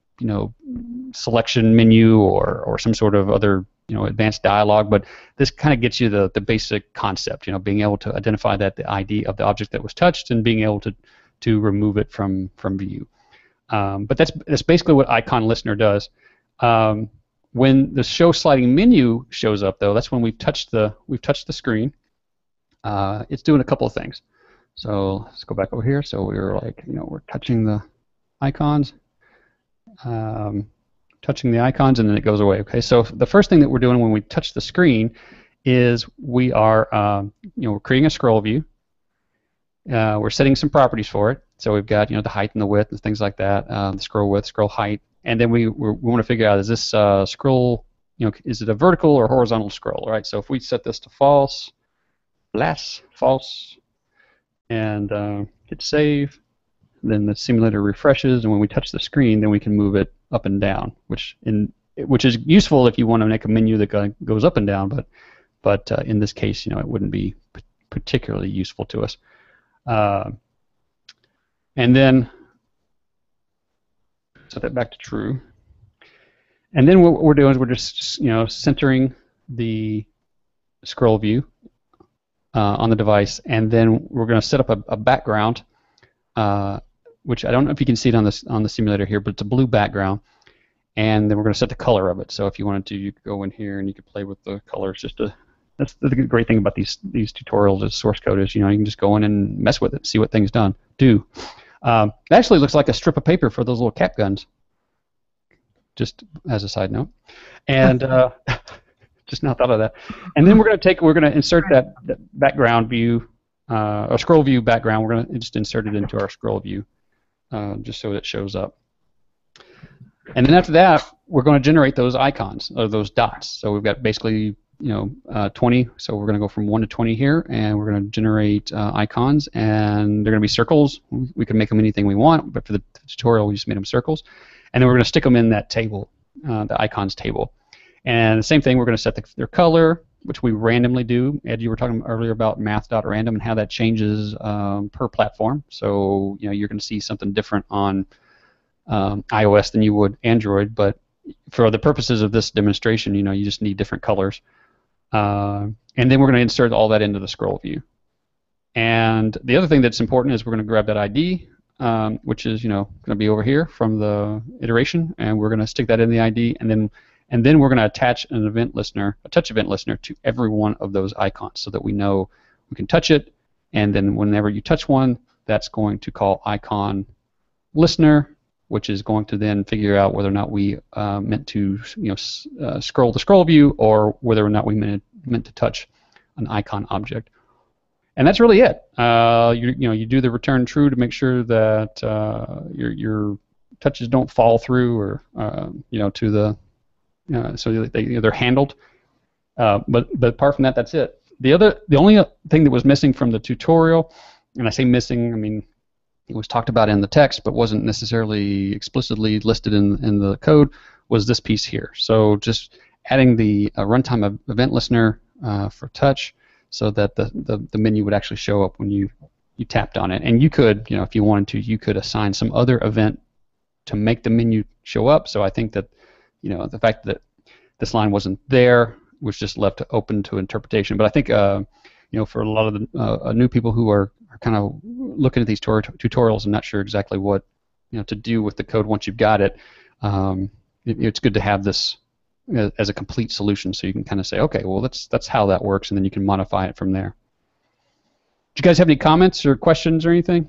selection menu or some sort of other advanced dialogue. But this kind of gets you the basic concept. Being able to identify that the ID of the object that was touched and being able to remove it from view. But that's basically what icon listener does. When the show sliding menu shows up, though, that's when we've touched the screen. It's doing a couple of things. So let's go back over here. So we're we're touching the icons, and then it goes away. Okay. So the first thing that we're doing when we touch the screen is we are we're creating a scroll view. We're setting some properties for it. So we've got the height and the width and things like that, the scroll width, scroll height, and then we want to figure out, is this scroll, is it a vertical or horizontal scroll? All right. So if we set this to false, false, and hit save, then the simulator refreshes, and when we touch the screen, then we can move it up and down, which is useful if you want to make a menu that goes up and down, but in this case, it wouldn't be particularly useful to us. And then set that back to true. And then what we're doing is we're just centering the scroll view on the device, and then we're going to set up a background, which I don't know if you can see it on the simulator here, but it's a blue background, and then we're going to set the color of it. So if you wanted to, you could go in here and you could play with the colors. That's the great thing about these tutorials as source code is, you can just go in and mess with it, see what things do. It actually looks like a strip of paper for those little cap guns, just as a side note. And just now thought of that. And then we're going to insert that background view, or scroll view background. We're going to just insert it into our scroll view, just so it shows up. And then after that, we're going to generate those icons, or those dots. So we've got basically 20. So we're going to go from 1 to 20 here, and we're going to generate icons, and they're going to be circles. We can make them anything we want, but for the tutorial, we just made them circles. And then we're going to stick them in that table, the icons table. And the same thing, we're going to set their color, which we randomly do. Ed, you were talking earlier about math.random and how that changes per platform. So you're going to see something different on iOS than you would Android, but for the purposes of this demonstration, you just need different colors. And then we're going to insert all that into the scroll view. And the other thing that's important is we're going to grab that ID, which is going to be over here from the iteration, and we're going to stick that in the ID, and then we're going to attach an event listener, a touch event listener, to every one of those icons so that we know we can touch it, and then whenever you touch one, that's going to call icon listener, which is going to then figure out whether or not we meant to scroll the scroll view, or whether or not we meant to touch an icon object. And that's really it. You do the return true to make sure that your touches don't fall through, or to the so they're handled. But apart from that, that's it. The only thing that was missing from the tutorial, and I say missing, I mean it was talked about in the text but wasn't necessarily explicitly listed in the code, was this piece here. So just adding the runtime event listener for touch, so that the menu would actually show up when you tapped on it. And you could, if you wanted to, you could assign some other event to make the menu show up. So I think that the fact that this line wasn't there, was just left open to interpretation. But I think for a lot of the new people who are kind of looking at these tutorials and not sure exactly what to do with the code once you've got it, it's good to have this as a complete solution, so you can kind of say, okay, well that's how that works, and then you can modify it from there. Do you guys have any comments or questions or anything?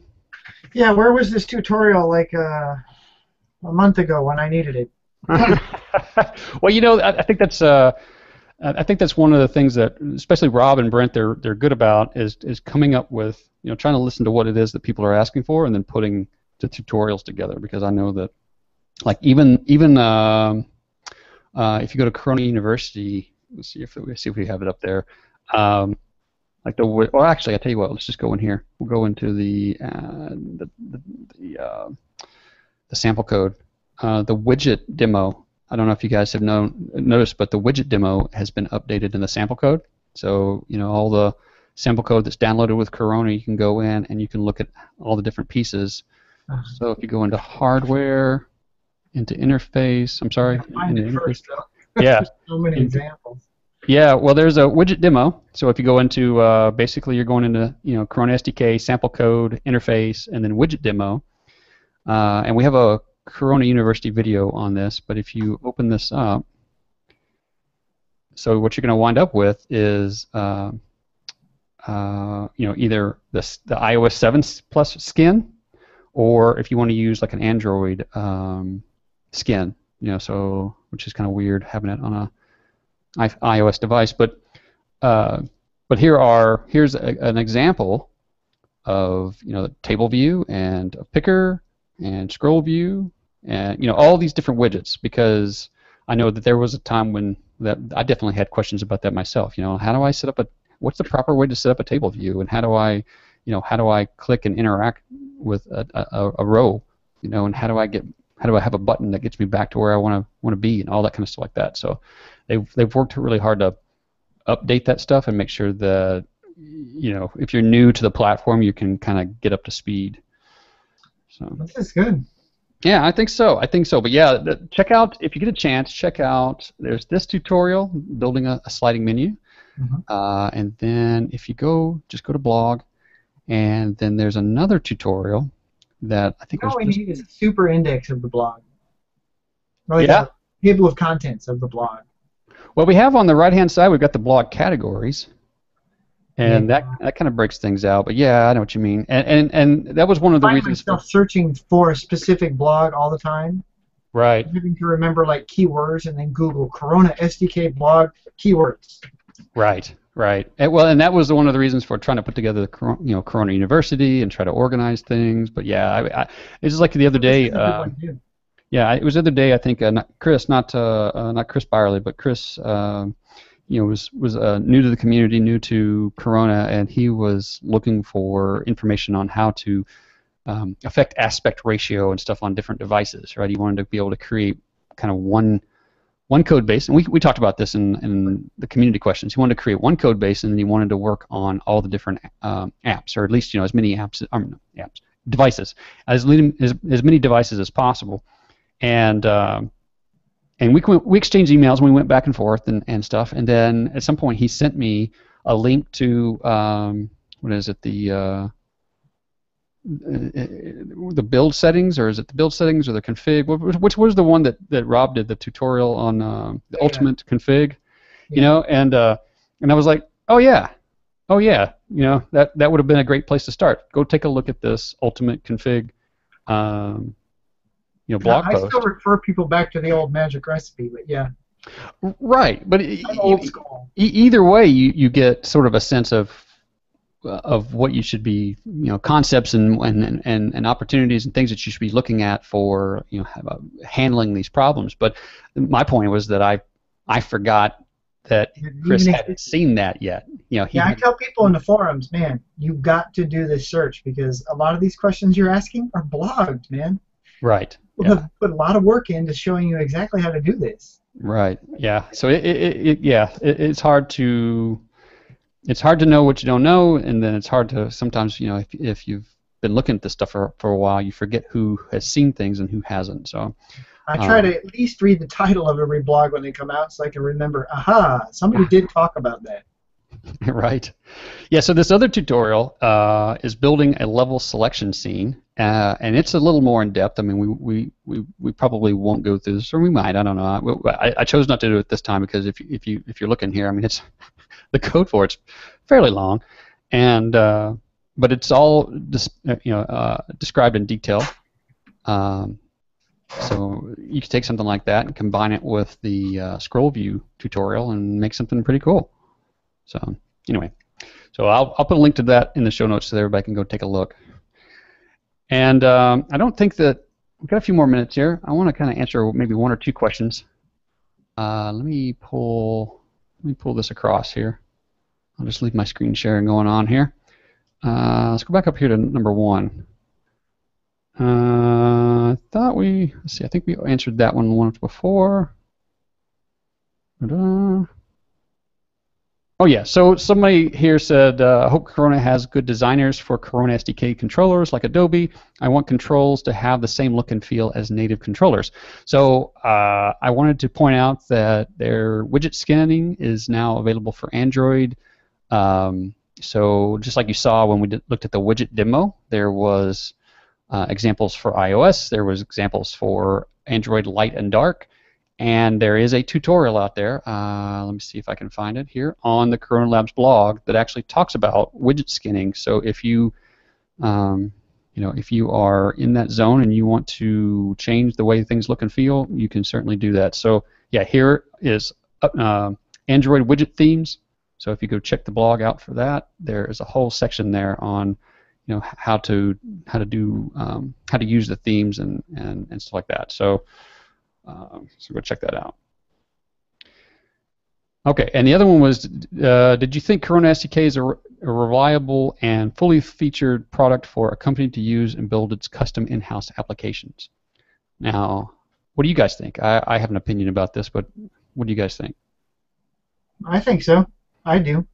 Yeah, where was this tutorial like a month ago when I needed it? Well, I think that's one of the things that especially Rob and Brent they're good about is coming up with trying to listen to what it is that people are asking for and then putting the tutorials together, because I know that like even if you go to Corona University, let's see if we have it up there. Well, actually, I tell you what. Let's just go in here. We'll go into the sample code. The widget demo. I don't know if you guys have noticed, but the widget demo has been updated in the sample code. So all the sample code that's downloaded with Corona, you can go in and you can look at all the different pieces. So if you go into hardware, into interface. I'm sorry. Find it first, though. Yeah. So many examples. Yeah, well, there's a widget demo. So if you go into, basically you're going into, Corona SDK, sample code, interface, and then widget demo. And we have a Corona University video on this, but if you open this up, so what you're going to wind up with is, either the iOS 7 Plus skin, or if you want to use like an Android skin, so which is kind of weird having it on a iOS device, but here's an example of the table view and a picker and scroll view and all these different widgets, because I know that there was a time when that I definitely had questions about that myself. How do I set up what's the proper way to set up a table view, and how do I click and interact with a row, and how do I have a button that gets me back to where I want to be, and all that kind of stuff like that. So they've worked really hard to update that stuff and make sure that if you're new to the platform, you can kind of get up to speed. So this is good. Yeah, I think so. But yeah, check out, if you get a chance, check out. There's this tutorial, building a sliding menu, and then if you just go to blog, and then there's another tutorial that I think. All we need is a super index of the blog. Like a table of contents of the blog. Well, we have on the right-hand side, we've got the blog categories, and that kind of breaks things out. But yeah, I know what you mean, and that was one of the reasons. I find myself searching for a specific blog all the time. Right. Having to remember like keywords and then Google Corona SDK blog keywords. Right. And that was one of the reasons for trying to put together the Corona University and try to organize things. But yeah, it was like the other day. Yeah, it was the other day. I think not Chris Byerly, but Chris, was new to the community, new to Corona, and he was looking for information on how to affect aspect ratio and stuff on different devices. Right, he wanted to be able to create kind of one code base, and we talked about this in the community questions. He wanted to create one code base, and then he wanted to work on all the different apps, or at least as many devices, as many devices as possible. And we exchanged emails, and we went back and forth and stuff. And then at some point, he sent me a link to the build settings, or is it the build settings or the config? Which was the one that Rob did the tutorial on the ultimate config, and I was like, oh yeah, that would have been a great place to start. Go take a look at this ultimate config, blog post. I still refer people back to the old magic recipe, but yeah. Right, but old school. Either way, you get sort of a sense of what you should be, concepts and opportunities and things that you should be looking at for, handling these problems. But my point was that I forgot that Chris hadn't seen that yet. I tell people in the forums, man, you've got to do this search, because a lot of these questions you're asking are blogged, man. Right. People have put a lot of work into showing you exactly how to do this. Right. Yeah. So it's hard to. It's hard to know what you don't know, and then it's hard to sometimes, if you've been looking at this stuff for a while, you forget who has seen things and who hasn't. So I try to at least read the title of every blog when they come out so I can remember, aha, somebody did talk about that. Right. Yeah, so this other tutorial is building a level selection scene, and it's a little more in depth. I mean, we probably won't go through this, or we might. I don't know. I chose not to do it this time because if you're looking here, I mean, it's the code for it's fairly long, and but it's all described in detail. So you can take something like that and combine it with the scroll view tutorial and make something pretty cool. So anyway, so I'll put a link to that in the show notes so that everybody can go take a look. And I don't think that we've got a few more minutes here. I want to kind of answer maybe one or two questions. Let me pull this across here. I'll just leave my screen sharing going on here. Let's go back up here to number 1. I think we answered that one once before. Ta-da. Oh yeah, so somebody here said, I hope Corona has good designers for Corona SDK controllers like Adobe. I want controls to have the same look and feel as native controllers. So I wanted to point out that their widget scanning is now available for Android. So just like you saw when we looked at the widget demo, there was examples for iOS, there was examples for Android light and dark. And there is a tutorial out there. Let me see if I can find it here on the Corona Labs blog that actually talks about widget skinning. So if you, if you are in that zone and you want to change the way things look and feel, you can certainly do that. So yeah, here is Android widget themes. So if you go check the blog out for that, there is a whole section there on, how to use the themes and stuff like that. So go check that out. Okay, and the other one was, did you think Corona SDK is a reliable and fully featured product for a company to use and build its custom in-house applications? Now, what do you guys think? I have an opinion about this, but what do you guys think? I think so. I do.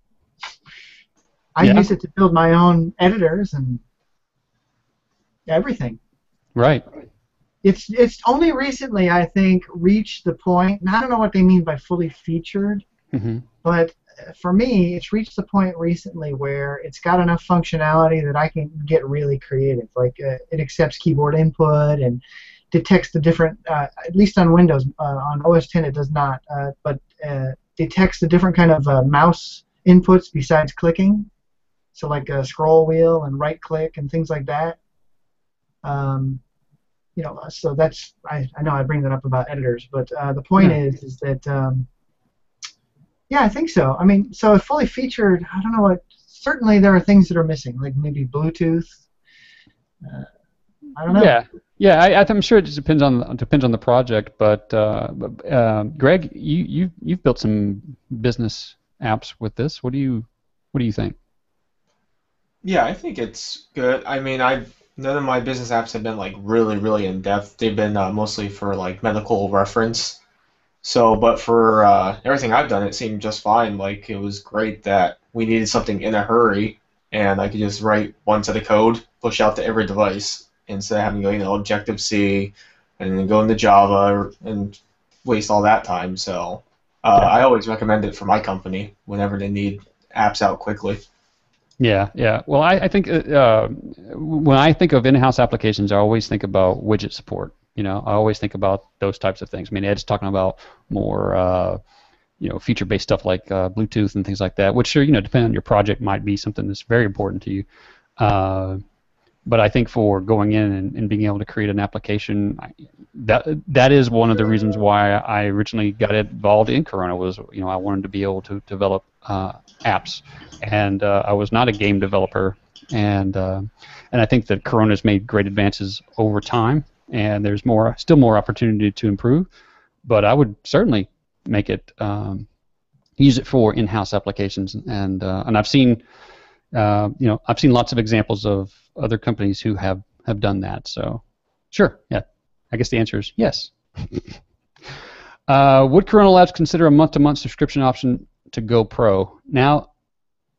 I use it to build my own editors and everything. Right. It's only recently, I think, reached the point, and I don't know what they mean by fully featured, but for me, it's reached the point recently where it's got enough functionality that I can get really creative. Like it accepts keyboard input and detects the different, at least on Windows, on OS X it does not, but detects the different kind of mouse inputs besides clicking. So like a scroll wheel and right click and things like that. So that's, I know I bring that up about editors, but the point is that, I think so. I mean, so if fully featured, I don't know what, certainly there are things that are missing, like maybe Bluetooth. I don't know. Yeah. I'm sure it just depends on the project, but Greg, you've built some business apps with this. What do you think? Yeah, I think it's good. I mean, none of my business apps have been like really, really in depth. They've been mostly for like medical reference. So, but for everything I've done, it seemed just fine. Like it was great that we needed something in a hurry, and I could just write one set of code, push out to every device instead of having to go, Objective-C, and then go into Java and waste all that time. So, I always recommend it for my company whenever they need apps out quickly. Yeah. Well, I think when I think of in-house applications, I always think about widget support. I always think about those types of things. I mean, Ed's talking about more, feature-based stuff like Bluetooth and things like that, which, depending on your project, might be something that's very important to you. But I think for going in and being able to create an application, that is one of the reasons why I originally got involved in Corona was, I wanted to be able to develop apps, and I was not a game developer, and I think that Corona's made great advances over time, and there's still more opportunity to improve, but I would certainly make it use it for in-house applications, and I've seen lots of examples of other companies who have done that. So, sure, yeah, I guess the answer is yes. Would Corona Labs consider a month-to-month subscription option to Go Pro? Now,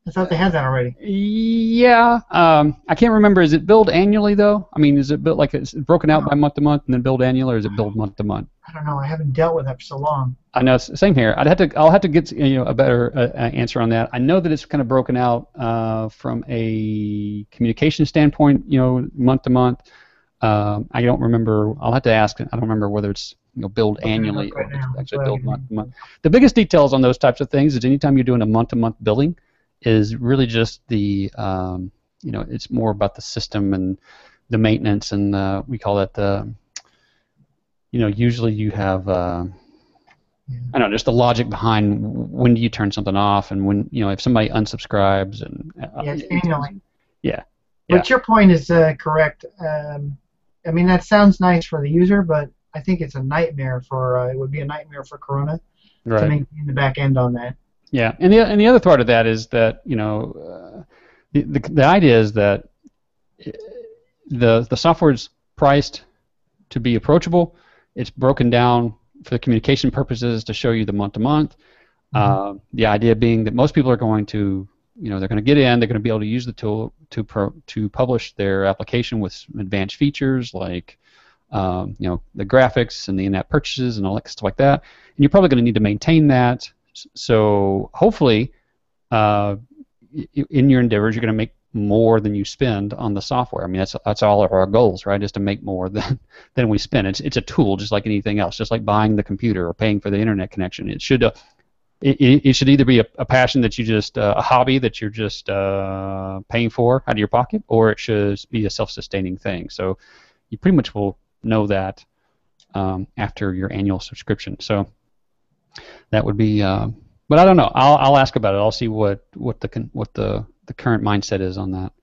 I thought they had that already. Yeah, I can't remember. Is it billed annually though? I mean, is it built like it's broken out by month to month and then billed annual, or is it billed month to month? I don't know. I haven't dealt with that for so long. I know. Same here. I'll have to get a better answer on that. I know that it's kind of broken out from a communication standpoint, month to month. I don't remember. I'll have to ask. I don't remember whether it's billed annually or it's actually billed month to month. The biggest details on those types of things is anytime you're doing a month to month billing is really just the it's more about the system and the maintenance, and we call that the usually you have I don't know, just the logic behind when do you turn something off and when if somebody unsubscribes and it's annually. Yeah. But your point is correct. I mean, that sounds nice for the user, but I think it's a nightmare for it would be a nightmare for Corona to maintain the back end on that. Yeah, and the other part of that is that the idea is that the software is priced to be approachable. It's broken down for the communication purposes to show you the month to month. The idea being that most people are going to they're going to get in, they're going to be able to use the tool to publish their application with some advanced features like the graphics and the in-app purchases and all that stuff like that. And you're probably going to need to maintain that. So hopefully, in your endeavors, you're going to make more than you spend on the software. I mean, that's all of our goals, right? Is to make more than we spend. It's a tool, just like anything else, just like buying the computer or paying for the internet connection. It should either be a passion that you just a hobby that you're just paying for out of your pocket, or it should be a self-sustaining thing. So you pretty much will know that after your annual subscription. So that would be, but I don't know. I'll ask about it. I'll see what the current mindset is on that.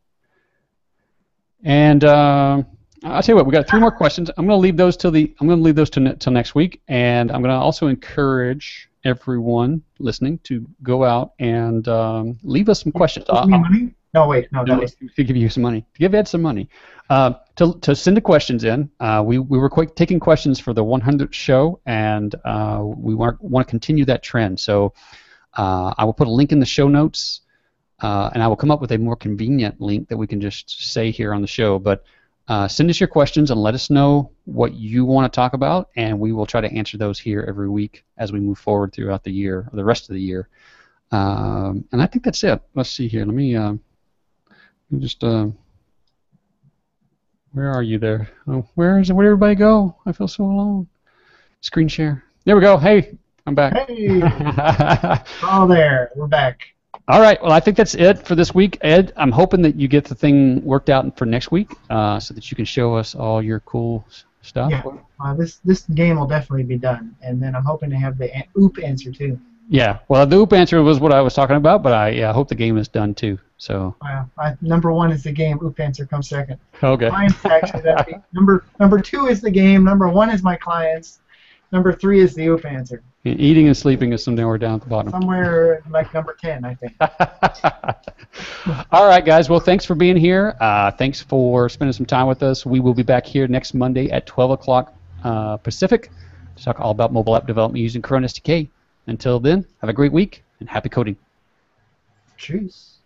And I'll tell you what, we got 3 more questions. I'm going to leave those till next week, and I'm going to also encourage everyone listening to go out and leave us some questions. Money? No, wait, no, that was to give you some money. To give Ed some money. To send the questions in. We were taking questions for the 100th show, and we want to continue that trend. So I will put a link in the show notes, and I will come up with a more convenient link that we can just say here on the show. But send us your questions and let us know what you want to talk about, and we will try to answer those here every week as we move forward throughout the year, or the rest of the year. And I think that's it. Let's see here. Let me just. Where are you there? Oh, where'd everybody go? I feel so alone. Screen share. There we go. Hey, I'm back. Hey. Oh, there. We're back. All right. Well, I think that's it for this week. Ed, I'm hoping that you get the thing worked out for next week so that you can show us all your cool stuff. Yeah. This game will definitely be done, and then I'm hoping to have the OOP answer too. Yeah. Well, the OOP answer was what I was talking about, but I hope the game is done too. So. Number 1 is the game. OOP answer comes second. Okay. Clients actually number 2 is the game. Number 1 is my clients. Number 3 is the OOP answer. And eating and sleeping is somewhere down at the bottom. Somewhere like number 10, I think. All right, guys. Well, thanks for being here. Thanks for spending some time with us. We will be back here next Monday at 12 o'clock Pacific to talk all about mobile app development using Corona SDK. Until then, have a great week and happy coding. Cheers.